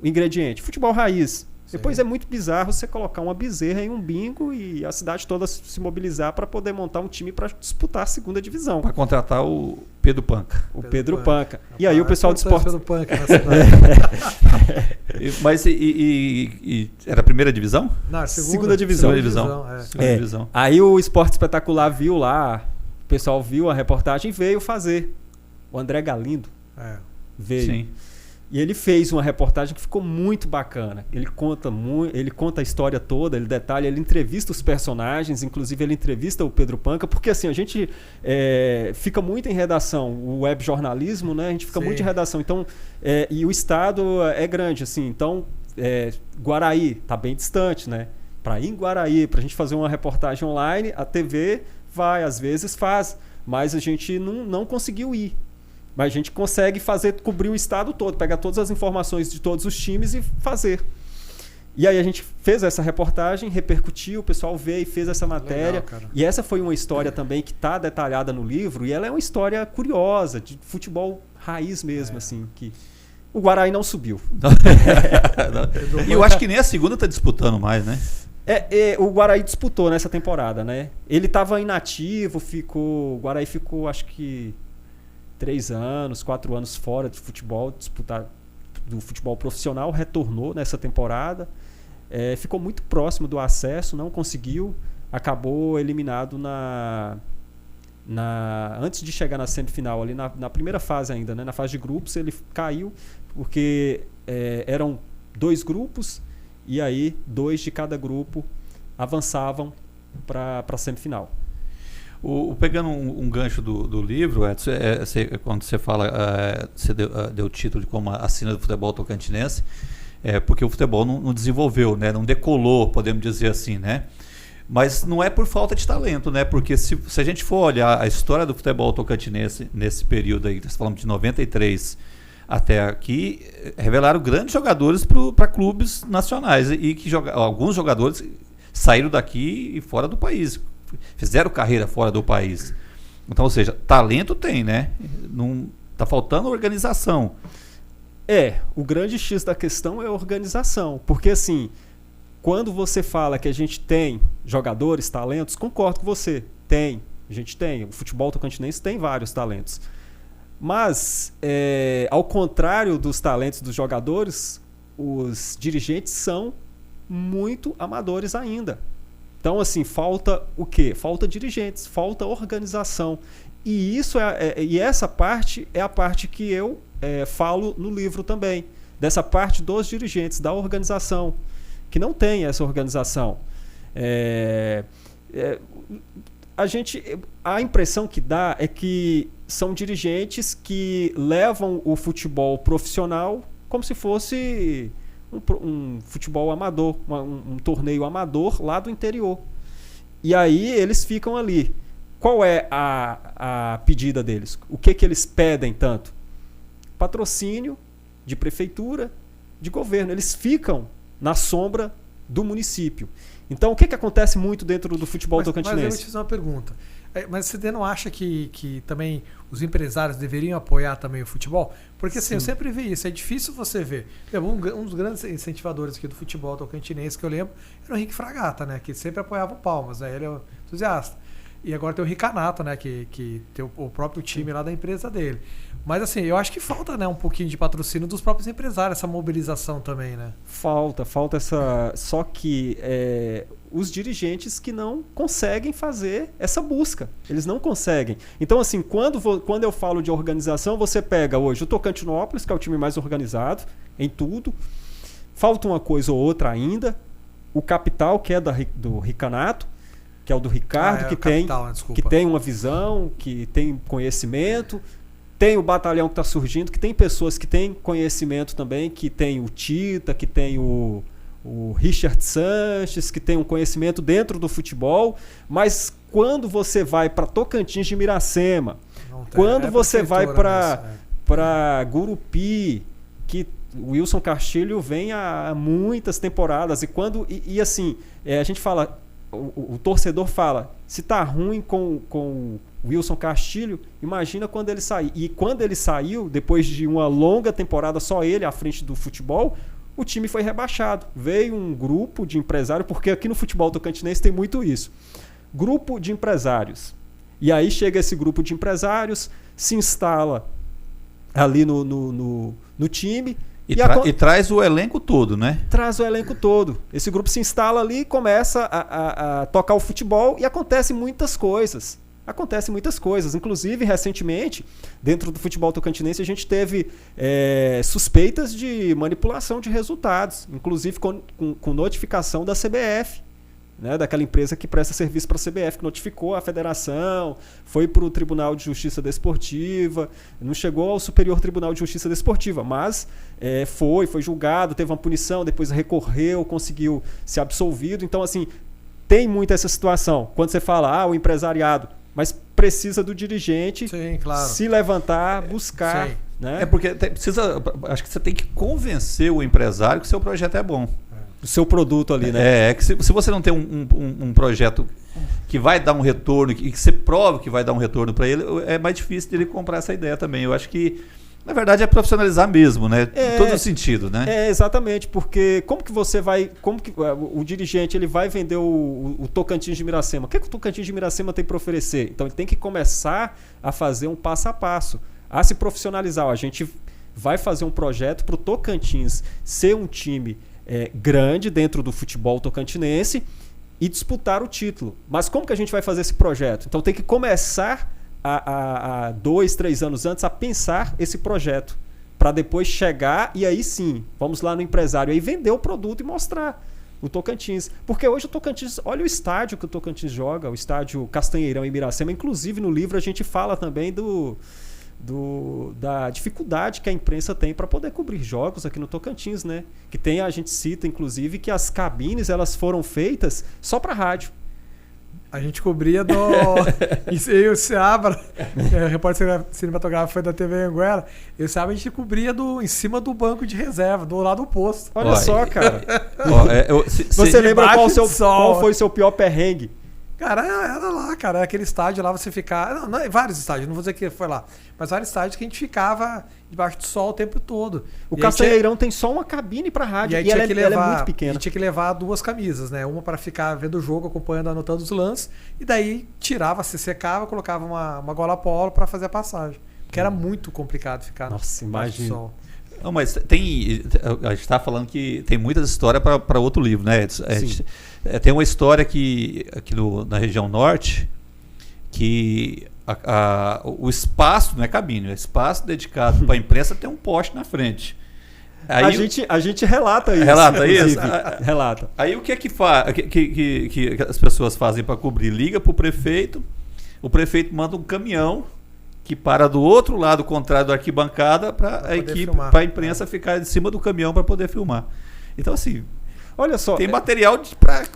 o ingrediente, futebol raiz. Sim. Depois é muito bizarro você colocar uma bezerra em um bingo e a cidade toda se mobilizar para poder montar um time para disputar a segunda divisão. Para contratar o Pedro Panca. O Pedro Panca. E aí o pessoal do esporte... Pedro Panca na cidade. Mas era a primeira divisão? Não, segunda divisão. Segunda divisão. Aí o Esporte Espetacular viu lá, o pessoal viu a reportagem e veio fazer. O André Galindo veio. Sim. E ele fez uma reportagem que ficou muito bacana. Ele conta a história toda, ele detalha, ele entrevista os personagens, inclusive ele entrevista o Pedro Panca, porque assim, a gente fica muito em redação, o web jornalismo, né? A gente fica muito em redação. Então, e o estado é grande, assim, então Guaraí está bem distante, né? Para ir em Guaraí, para a gente fazer uma reportagem online, a TV vai, às vezes faz, mas a gente não conseguiu ir. Mas a gente consegue cobrir o estado todo, pegar todas as informações de todos os times e fazer. E aí a gente fez essa reportagem, repercutiu, o pessoal veio e fez essa matéria. Legal, e essa foi uma história também que está detalhada no livro, e ela é uma história curiosa, de futebol raiz mesmo, assim, que o Guaraí não subiu. E eu acho que nem a segunda está disputando mais, né? O Guaraí disputou nessa temporada, né? Ele estava inativo, o Guaraí ficou, acho que 4 anos fora de futebol, do futebol profissional, retornou nessa temporada, ficou muito próximo do acesso, não conseguiu, acabou eliminado antes de chegar na semifinal, ali na primeira fase ainda, né? Na fase de grupos ele caiu, porque eram 2 grupos, e aí 2 de cada grupo avançavam para a semifinal. Pegando um gancho do livro, Edson, quando você fala, você deu o título de como a sina do futebol tocantinense, porque o futebol não desenvolveu, né? Não decolou, podemos dizer assim, né? Mas não é por falta de talento, né? Porque se a gente for olhar a história do futebol tocantinense nesse período aí, nós falamos de 93 até aqui, revelaram grandes jogadores para clubes nacionais e que alguns jogadores saíram daqui e fora do país, fizeram carreira fora do país. Então, ou seja, talento tem, né? Não tá faltando organização. O grande X da questão é a organização, porque assim, quando você fala que a gente tem jogadores, talentos, concordo com você, a gente tem, o futebol tocantinense tem vários talentos. Mas, ao contrário dos talentos dos jogadores, os dirigentes são muito amadores ainda. Então, assim, falta o quê? Falta dirigentes, falta organização. E essa parte é a parte que eu falo no livro também, dessa parte dos dirigentes, da organização, que não tem essa organização. A impressão que dá é que são dirigentes que levam o futebol profissional como se fosse um futebol amador, um torneio amador lá do interior. E aí eles ficam ali. Qual é a pedida deles? O que eles pedem tanto? Patrocínio de prefeitura, de governo. Eles ficam na sombra do município. Então, o que acontece muito dentro do futebol tocantinense? Mas eu vou te fazer uma pergunta. Mas você não acha que também os empresários deveriam apoiar também o futebol? Porque assim, eu sempre vi isso, é difícil você ver. Um dos grandes incentivadores aqui do futebol tocantinense que eu lembro era o Henrique Fragata, né? Que sempre apoiava o Palmas, né? Ele é um entusiasta. E agora tem o Ricanato, né? Que tem o próprio time lá da empresa dele. Mas assim, eu acho que falta, né, um pouquinho de patrocínio dos próprios empresários, essa mobilização também, né? Falta essa... Só que os dirigentes que não conseguem fazer essa busca. Eles não conseguem. Então, assim, quando eu falo de organização, você pega hoje o Tocantinópolis, que é o time mais organizado em tudo. Falta uma coisa ou outra ainda. O Capital, que é do Ricanato, que é o do Ricardo, que tem uma visão, que tem conhecimento. Tem o batalhão que está surgindo, que tem pessoas que têm conhecimento também, que tem o Tita, que tem o Richard Sanches, que tem um conhecimento dentro do futebol. Mas quando você vai para Tocantins de Miracema, quando você vai para Gurupi, que o Wilson Castilho vem há muitas temporadas, e assim, a gente fala, o torcedor fala, se tá ruim com o Wilson Castilho, imagina quando ele sair. E quando ele saiu, depois de uma longa temporada, só ele à frente do futebol, o time foi rebaixado. Veio um grupo de empresários, porque aqui no futebol tocantinense tem muito isso. Grupo de empresários. E aí chega esse grupo de empresários, se instala ali no time. E traz o elenco todo, né? Traz o elenco todo. Esse grupo se instala ali, começa a tocar o futebol e acontecem muitas coisas. Inclusive, recentemente, dentro do futebol tocantinense, a gente teve suspeitas de manipulação de resultados, inclusive com notificação da CBF. né, daquela empresa que presta serviço para a CBF, que notificou a federação, foi para o Tribunal de Justiça Desportiva, não chegou ao Superior Tribunal de Justiça Desportiva, mas foi julgado, teve uma punição, depois recorreu, conseguiu ser absolvido. Então, assim, tem muito essa situação. Quando você fala, o empresariado, mas precisa do dirigente Sim, claro. se levantar, buscar. Sim. Né? Porque acho que você tem que convencer o empresário que o seu projeto é bom. O seu produto ali, né? Que se você não tem um projeto que vai dar um retorno, e que você prova que vai dar um retorno para ele, é mais difícil dele comprar essa ideia também. Eu acho que, na verdade, é profissionalizar mesmo, né? Em todo sentido, né? Exatamente, porque como que o dirigente ele vai vender o Tocantins de Miracema? O que o Tocantins de Miracema tem para oferecer? Então ele tem que começar a fazer um passo a passo, a se profissionalizar. A gente vai fazer um projeto para o Tocantins ser um time grande dentro do futebol tocantinense e disputar o título. Mas como que a gente vai fazer esse projeto? Então tem que começar há 2, 3 anos antes a pensar esse projeto para depois chegar e aí sim, vamos lá no empresário aí vender o produto e mostrar o Tocantins. Porque hoje o Tocantins, olha o estádio que o Tocantins joga, o estádio Castanheirão em Miracema. Inclusive no livro a gente fala também da dificuldade que a imprensa tem para poder cobrir jogos aqui no Tocantins, né? Que a gente cita, inclusive, que as cabines elas foram feitas só para rádio. A gente cobria do... E o Seabra, repórter cinematográfico foi da TV Anguera, e o Seabra a gente cobria em cima do banco de reserva, do lado do posto. Olha só, cara. Você lembra qual foi o seu pior perrengue? Cara, era lá, cara. Aquele estádio lá, você ficava... Vários estádios, não vou dizer que foi lá. Mas vários estádios que a gente ficava debaixo do sol o tempo todo. O Castanheirão tem só uma cabine para rádio e ela é muito pequena. A gente tinha que levar 2 camisas, né? Uma para ficar vendo o jogo, acompanhando, anotando os lances. E daí tirava, se secava, colocava uma gola polo para fazer a passagem. Porque era muito complicado ficar debaixo do sol. Não, mas a gente está falando que tem muitas histórias para outro livro, né? Tem uma história aqui na região norte que o espaço, não é cabine, o espaço dedicado para a imprensa tem um poste na frente. Aí a gente relata isso. Relata isso? Relata. Aí o que é que as pessoas fazem para cobrir? Liga para o prefeito prefeito manda um caminhão que para do outro lado contrário da arquibancada para a equipe, para a imprensa ficar em cima do caminhão para poder filmar. Então, assim, olha só, tem material para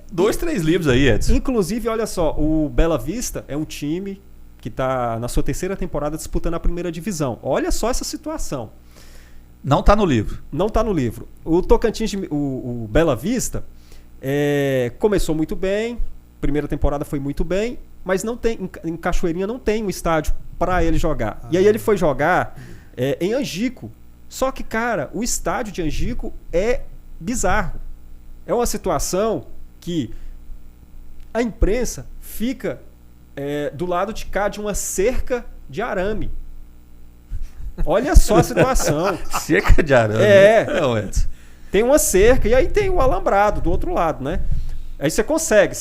2, 3 livros aí, Edson. Inclusive, olha só, o Bela Vista é um time que está na sua 3ª temporada disputando a 1ª divisão. Olha só essa situação. Não está no livro. Não está no livro. O Tocantins, o Bela Vista, começou muito bem, 1ª temporada foi muito bem, mas não tem, em Cachoeirinha não tem um estádio para ele jogar. E aí ele foi jogar em Angico. Só que, cara, o estádio de Angico é bizarro. É uma situação que a imprensa fica do lado de cá de uma cerca de arame. Olha só a situação. Cerca de arame? Não, Edson. Tem uma cerca e aí tem o alambrado do outro lado, né? Aí você consegue.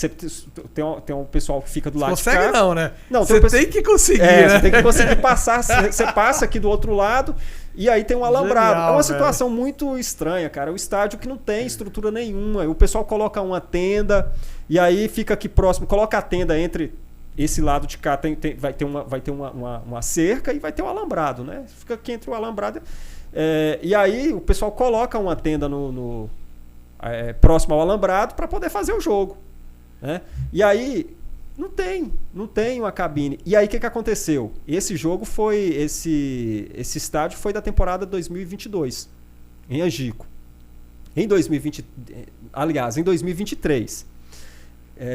Tem um pessoal que fica do lado de cá. Consegue não, né? Não, você tem que conseguir, né? Você tem que conseguir passar. Você passa aqui do outro lado e aí tem um alambrado. Genial, é uma situação muito estranha, cara. O estádio que não tem estrutura nenhuma. O pessoal coloca uma tenda e aí fica aqui próximo. Coloca a tenda entre esse lado de cá. Vai ter uma cerca e vai ter um alambrado, né? Fica aqui entre o alambrado. E aí o pessoal coloca uma tenda próximo ao alambrado para poder fazer o jogo, né? E aí não tem uma cabine. E aí o que aconteceu? Esse jogo esse estádio foi da temporada 2022 em Angico. Em 2023.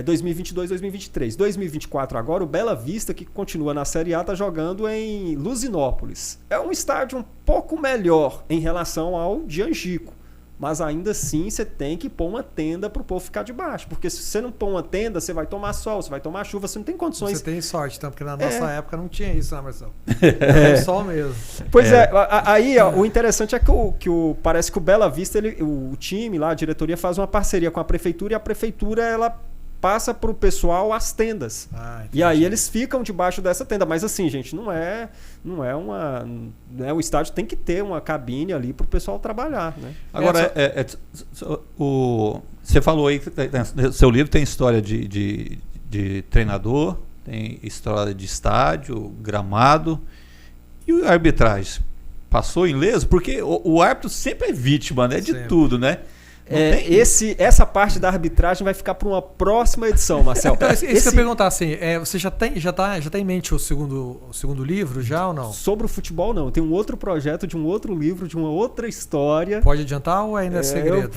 2022, 2023. 2024 agora o Bela Vista, que continua na Série A, está jogando em Luzinópolis. É um estádio um pouco melhor em relação ao de Angico. Mas ainda assim você tem que pôr uma tenda para o povo ficar debaixo. Porque se você não pôr uma tenda, você vai tomar sol, você vai tomar chuva, você não tem condições. Você tem sorte, então, porque na nossa época não tinha isso, né, Marcelo? Era sol mesmo. Pois aí o interessante é que parece que o Bela Vista, o time lá, a diretoria, faz uma parceria com a prefeitura e a prefeitura ela passa para o pessoal as tendas. E aí eles ficam debaixo dessa tenda. Mas assim, gente, não é uma... Né, o estádio tem que ter uma cabine ali para o pessoal trabalhar. Né? Agora, você falou aí que seu livro tem história de treinador, tem história de estádio, gramado e a arbitragem. Passou ileso? Porque o árbitro sempre é vítima, né, de tudo, né? Essa parte da arbitragem vai ficar para uma próxima edição, Marcel. Então, isso que eu ia perguntar, assim, você já tem em mente o segundo livro, já ou não? Sobre o futebol, não. Tem um outro projeto de um outro livro, de uma outra história. Pode adiantar ou ainda é segredo?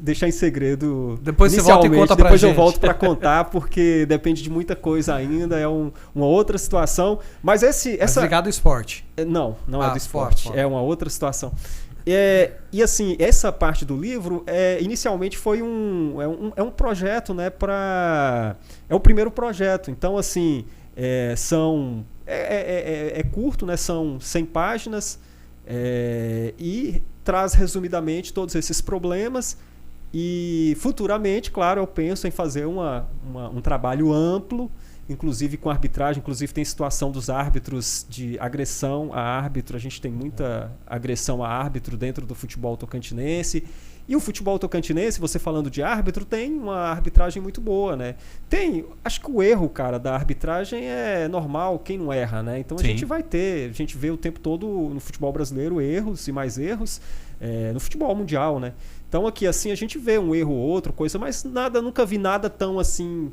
Deixar em segredo. Depois você volta e conta pra gente. Depois eu volto para contar, porque depende de muita coisa ainda, é uma outra situação. Mas ligado ao esporte? Não é do esporte. É uma outra situação. E assim, essa parte do livro inicialmente foi um projeto, né, é o primeiro projeto. Então, assim, é curto, né, são 100 páginas e traz resumidamente todos esses problemas. E futuramente, claro, eu penso em fazer um trabalho amplo, inclusive com arbitragem. Inclusive tem situação dos árbitros, de agressão a árbitro. A gente tem muita agressão a árbitro dentro do futebol tocantinense. E o futebol tocantinense, você falando de árbitro, tem uma arbitragem muito boa, né? Acho que o erro, cara, da arbitragem é normal, quem não erra, né? Então a gente vê o tempo todo no futebol brasileiro erros e mais erros, no futebol mundial, né? Então aqui, assim, a gente vê um erro ou outro, mas nunca vi nada tão assim...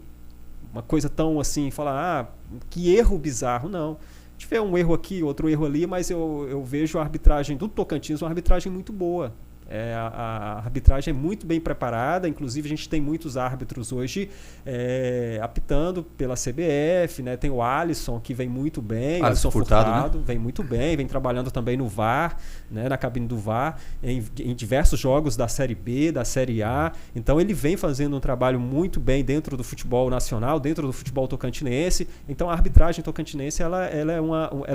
Uma coisa tão assim, falar, que erro bizarro, não. A gente vê um erro aqui, outro erro ali, mas eu vejo a arbitragem do Tocantins uma arbitragem muito boa. A arbitragem é muito bem preparada, inclusive a gente tem muitos árbitros hoje apitando pela CBF, né? Tem o Alisson, que vem muito bem, Alisson Furtado, né? Vem muito bem, vem trabalhando também no VAR, né? Na cabine do VAR, em diversos jogos da Série B, da Série A. Então ele vem fazendo um trabalho muito bem dentro do futebol nacional, dentro do futebol tocantinense. Então a arbitragem tocantinense ela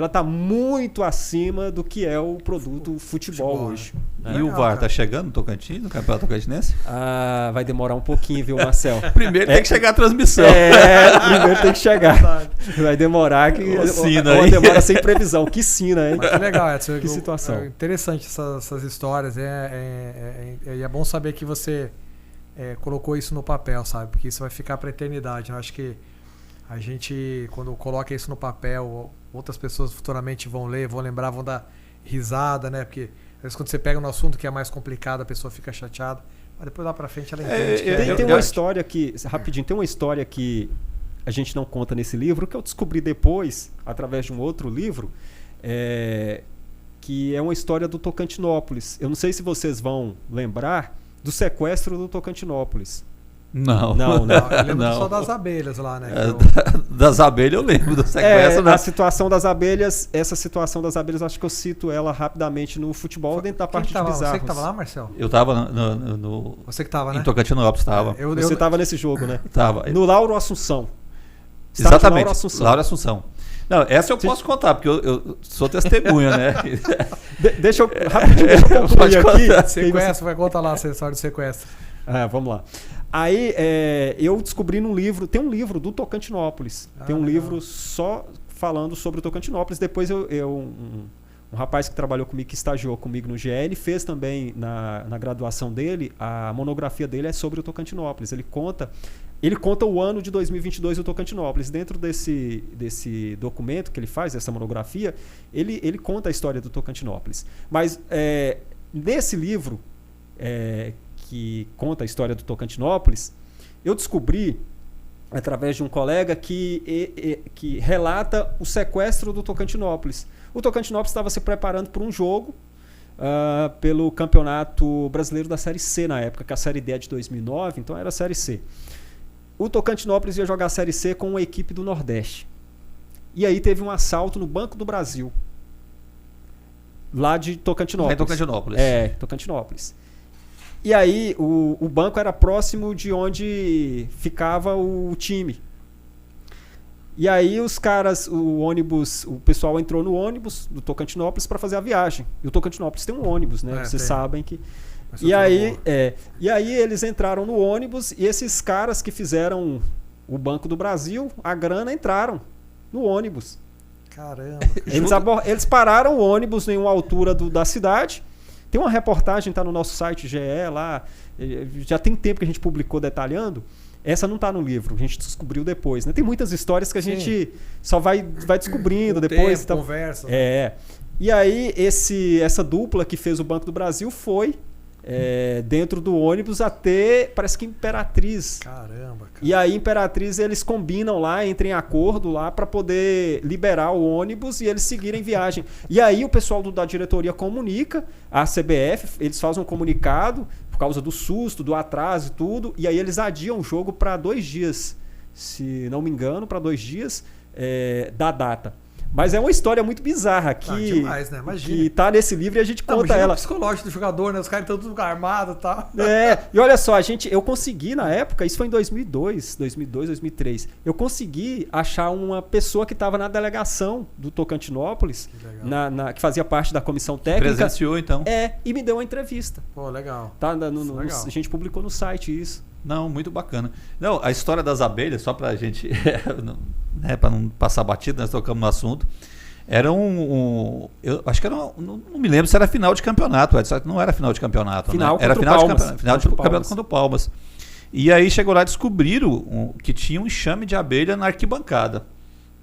está muito acima do que é o produto futebol hoje. Né? E o VAR tá chegando no Tocantins, no Campeonato Tocantinense? Vai demorar um pouquinho, viu, Marcel? Primeiro tem que chegar a transmissão. Primeiro tem que chegar. Vai demorar, uma demora sem previsão. Que sina, hein? Mas que legal, Edson. Que situação. É interessante essas histórias. É bom saber que você colocou isso no papel, sabe? Porque isso vai ficar para a eternidade. Eu acho que a gente, quando coloca isso no papel, outras pessoas futuramente vão ler, vão lembrar, vão dar risada, né? Porque às vezes quando você pega no assunto que é mais complicado, a pessoa fica chateada, mas depois lá pra frente ela entende. Tem uma história que, rapidinho, tem uma história que a gente não conta nesse livro, que eu descobri depois, através de um outro livro, que é uma história do Tocantinópolis. Eu não sei se vocês vão lembrar do sequestro do Tocantinópolis. Não. Eu lembro só das abelhas lá, né? Das abelhas eu lembro do sequestro. A situação das abelhas, essa situação das abelhas, acho que eu cito ela rapidamente no futebol, dentro da parte de bizarros. Você que estava lá, Marcel? Eu estava Você que estava, né? Em Tocantinópolis, estava. Você estava nesse jogo, né? Estava. No Lauro Assunção. Exatamente, Lauro Assunção. Não, essa eu posso contar, porque eu sou testemunha, né? Deixa eu concluir aqui. Sequestro, vai contar lá a história do sequestro. Vamos lá. Aí eu descobri num livro, tem um livro do Tocantinópolis, tem um livro só falando sobre o Tocantinópolis. Depois um rapaz que trabalhou comigo, que estagiou comigo no GE, ele fez também na graduação dele, a monografia dele é sobre o Tocantinópolis. Ele conta o ano de 2022 do Tocantinópolis. Dentro desse documento que ele faz, dessa monografia, ele conta a história do Tocantinópolis. Mas nesse livro, que conta a história do Tocantinópolis, eu descobri, através de um colega, que relata o sequestro do Tocantinópolis. O Tocantinópolis estava se preparando para um jogo pelo Campeonato Brasileiro da Série C na época, que a Série D é de 2009, então era a Série C. O Tocantinópolis ia jogar a Série C com uma equipe do Nordeste. E aí teve um assalto no Banco do Brasil, lá de Tocantinópolis. Tocantinópolis. E aí o banco era próximo de onde ficava o time. E aí os caras, o pessoal entrou no ônibus do Tocantinópolis para fazer a viagem. E o Tocantinópolis tem um ônibus, né? Vocês sabem que... E aí eles entraram no ônibus e esses caras que fizeram o Banco do Brasil, a grana, entraram no ônibus. Caramba. Eles pararam o ônibus em uma altura da cidade. Tem uma reportagem, tá no nosso site GE lá, já tem tempo que a gente publicou detalhando. Essa não tá no livro, a gente descobriu depois, né? Tem muitas histórias que a gente só vai descobrindo depois. Tempo, então, conversa. E aí essa dupla que fez o Banco do Brasil foi dentro do ônibus até, parece que Imperatriz. Caramba, cara. E aí Imperatriz eles combinam lá, entram em acordo lá para poder liberar o ônibus e eles seguirem viagem. E aí o pessoal da diretoria comunica, a CBF, eles fazem um comunicado por causa do susto, do atraso e tudo, e aí eles adiam o jogo para 2 dias, se não me engano, para 2 dias da data. Mas é uma história muito bizarra demais, né? Imagina. Que tá nesse livro e a gente conta ela. O psicológico do jogador, né? Os caras estão tudo armados e tal. E olha só, eu consegui na época, isso foi em 2003, eu consegui achar uma pessoa que estava na delegação do Tocantinópolis, que fazia parte da comissão técnica. Presenciou, então. E me deu uma entrevista. Pô, legal. Tá, legal. A gente publicou no site isso. Não, muito bacana. Não, a história das abelhas, só pra gente, para não passar batido, nós tocamos no assunto, era eu acho que era, não me lembro se era final de campeonato, não era final de campeonato, final, né? Era final de campeonato contra o Palmas. E aí chegou lá e descobriram que tinha um enxame de abelha na arquibancada.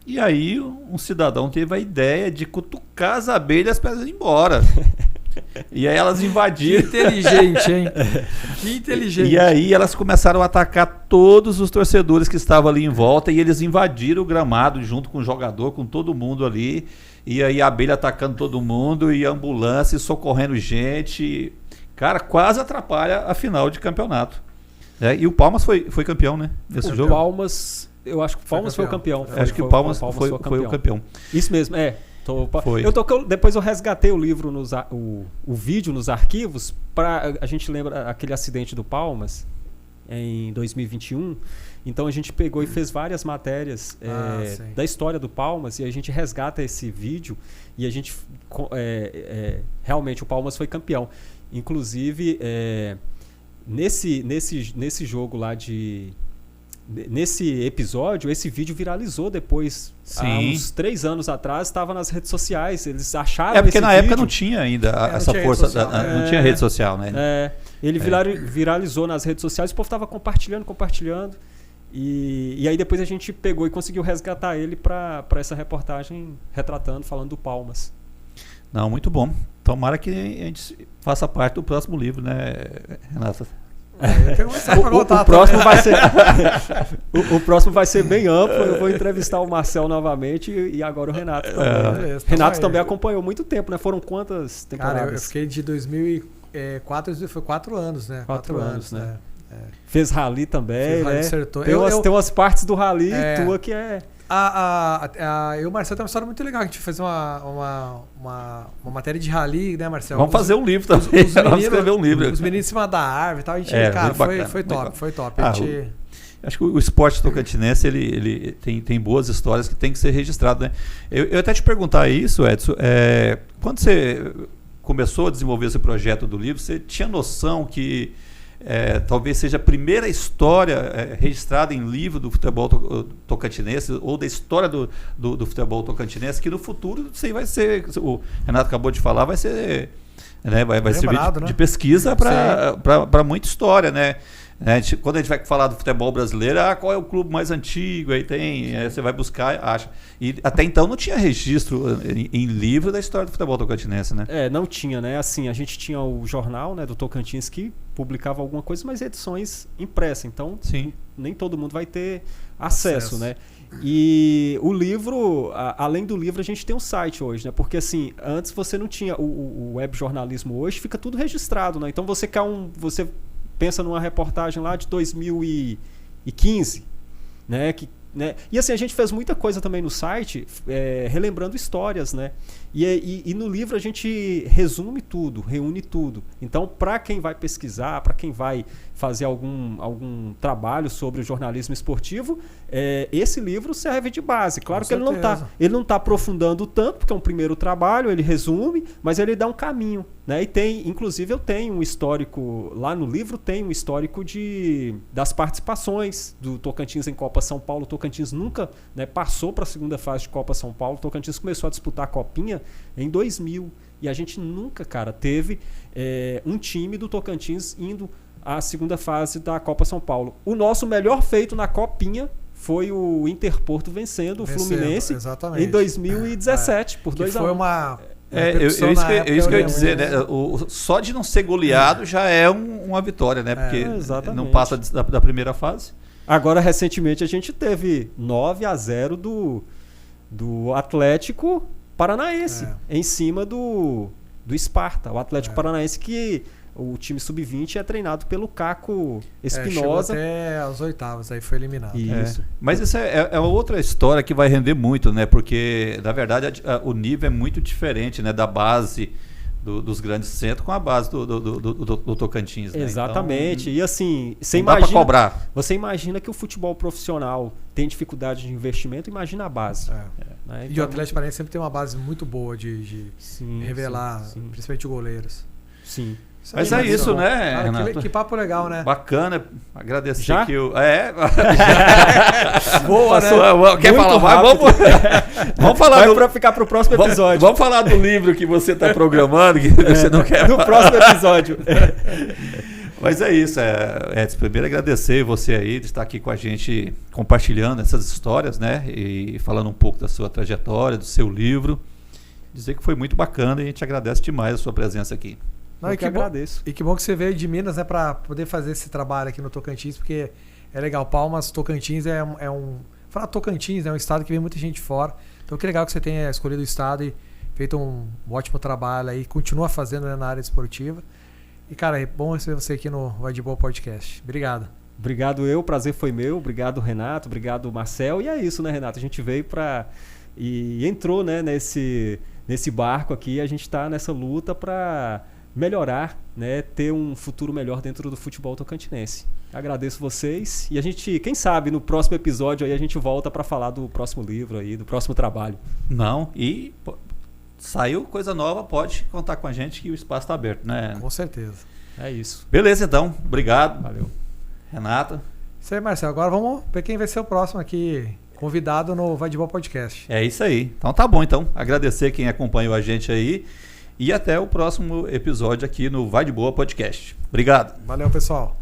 E aí um cidadão teve a ideia de cutucar as abelhas para elas ir embora. E aí elas invadiram. Que inteligente, hein? Que inteligente. E aí elas começaram a atacar todos os torcedores que estavam ali em volta e eles invadiram o gramado junto com o jogador, com todo mundo ali. E aí a abelha atacando todo mundo e a ambulância socorrendo gente. Cara, quase atrapalha a final de campeonato. E o Palmas foi campeão, né? Nesse jogo. Eu acho que o Palmas foi o campeão. Acho que o Palmas foi o campeão. Isso mesmo, depois eu resgatei o livro, o vídeo nos arquivos, a gente lembra aquele acidente do Palmas em 2021, então a gente pegou e fez várias matérias da história do Palmas e a gente resgata esse vídeo e a gente realmente o Palmas foi campeão. Inclusive nesse jogo lá nesse episódio, esse vídeo viralizou depois. Há uns 3 anos atrás, estava nas redes sociais. Eles acharam porque na época não tinha ainda essa força. Não tinha rede social, né? Ele viralizou nas redes sociais, o povo estava compartilhando. E aí depois a gente pegou e conseguiu resgatar ele para essa reportagem retratando, falando do Palmas. Não, muito bom. Tomara que a gente faça parte do próximo livro, né, Renata? O próximo vai ser bem amplo. Eu vou entrevistar o Marcel novamente e agora o Renato também. Renato também acompanhou muito tempo, né? Foram quantas temporadas? Cara, eu fiquei de 2004, foi 4 anos, né? 4 anos, né? Fez rally também, né? Tem umas partes do rally tua que é... Eu e o Marcel tem uma história muito legal. A gente fez uma matéria de rally, né, Marcel? Vamos fazer um livro também. Vamos escrever um livro. Os meninos em cima da árvore e tal. A gente, cara, foi top. Acho que o esporte tocantinense ele tem boas histórias que tem que ser registrado, né? Eu até te perguntar isso, Edson. Quando você começou a desenvolver esse projeto do livro, você tinha noção que talvez seja a primeira história registrada em livro do futebol tocantinense ou da história do futebol tocantinense, que no futuro isso aí vai ser, o Renato acabou de falar, vai ser, né, vai servir de pesquisa para muita história, né? Quando a gente vai falar do futebol brasileiro, qual é o clube mais antigo? Aí você vai buscar, acha. E até então não tinha registro em livro da história do futebol tocantinense, né? Não tinha, né? Assim, a gente tinha o jornal, né, do Tocantins que publicava alguma coisa, mas edições impressas. Então, nem todo mundo vai ter acesso, né? E o livro, além do livro, a gente tem um site hoje, né? Porque assim, antes você não tinha o web jornalismo, hoje fica tudo registrado, né? Então você pensa numa reportagem lá de 2015, né? E assim, a gente fez muita coisa também no site, relembrando histórias, né? E no livro a gente resume tudo, reúne tudo. Então, para quem vai pesquisar, para quem vai fazer algum trabalho sobre o jornalismo esportivo, esse livro serve de base. Claro que ele não tá aprofundando tanto, porque é um primeiro trabalho, ele resume, mas ele dá um caminho, né? E inclusive eu tenho um histórico, lá no livro tem um histórico das participações do Tocantins em Copa São Paulo. O Tocantins nunca, né, passou para a segunda fase de Copa São Paulo. O Tocantins começou a disputar a Copinha em 2000 e a gente nunca, cara, teve um time do Tocantins indo à segunda fase da Copa São Paulo. O nosso melhor feito na Copinha foi o Interporto vencendo o Fluminense exatamente. Em 2017 por 2-1. Foi uma... isso que eu ia dizer, né? Só de não ser goleado já é uma vitória, né? Porque não passa da primeira fase. Agora, recentemente, a gente teve 9-0 do Atlético Paranaense em cima do Sparta. O Atlético Paranaense, que o time sub-20 é treinado pelo Caco Espinosa. Chegou até as oitavas, aí foi eliminado. Isso. Mas isso é outra história que vai render muito, né? Porque, na verdade, o nível é muito diferente, né? Da base dos grandes centros com a base do Tocantins, né? Exatamente. Então, e assim, dá para cobrar. Você imagina que o futebol profissional tem dificuldade de investimento, imagina a base. Né? Então, e o Atlético Paranaense sempre tem uma base muito boa de revelar, principalmente goleiros. Sim. Mas é isso, né, cara, Renato? que papo legal, né? Bacana. Agradecer já? que eu... Boa, né? Quer falar? Vamos falar para ficar pro próximo episódio. Vamos falar do livro que você está programando, que você não quer no próximo episódio. Mas é isso, Edson. Primeiro agradecer você aí de estar aqui com a gente compartilhando essas histórias, né? E falando um pouco da sua trajetória, do seu livro. Dizer que foi muito bacana e a gente agradece demais a sua presença aqui. Não, agradeço. E que bom que você veio de Minas, né, para poder fazer esse trabalho aqui no Tocantins, porque é legal. Palmas, Tocantins é um... Falar Tocantins é um estado que vem muita gente fora. Então que legal que você tenha escolhido o estado e feito um ótimo trabalho aí. Continua fazendo, né, na área esportiva. E, cara, é bom ver você aqui no Vai de Boa Podcast. Obrigado. Obrigado o prazer foi meu. Obrigado, Renato. Obrigado, Marcel. E é isso, né, Renato? A gente veio e entrou, né, nesse barco aqui. A gente está nessa luta para melhorar, né, ter um futuro melhor dentro do futebol tocantinense. Agradeço vocês e a gente, quem sabe, no próximo episódio aí a gente volta para falar do próximo livro aí, do próximo trabalho. Saiu coisa nova, pode contar com a gente que o espaço está aberto, né? Com certeza. É isso. Beleza, então. Obrigado. Valeu. Renata. Isso aí, Marcelo. Agora vamos ver quem vai ser o próximo aqui, convidado no Vai de Boa Podcast. É isso aí. Então tá bom, então. Agradecer quem acompanhou a gente aí. E até o próximo episódio aqui no Vai de Boa Podcast. Obrigado. Valeu, pessoal.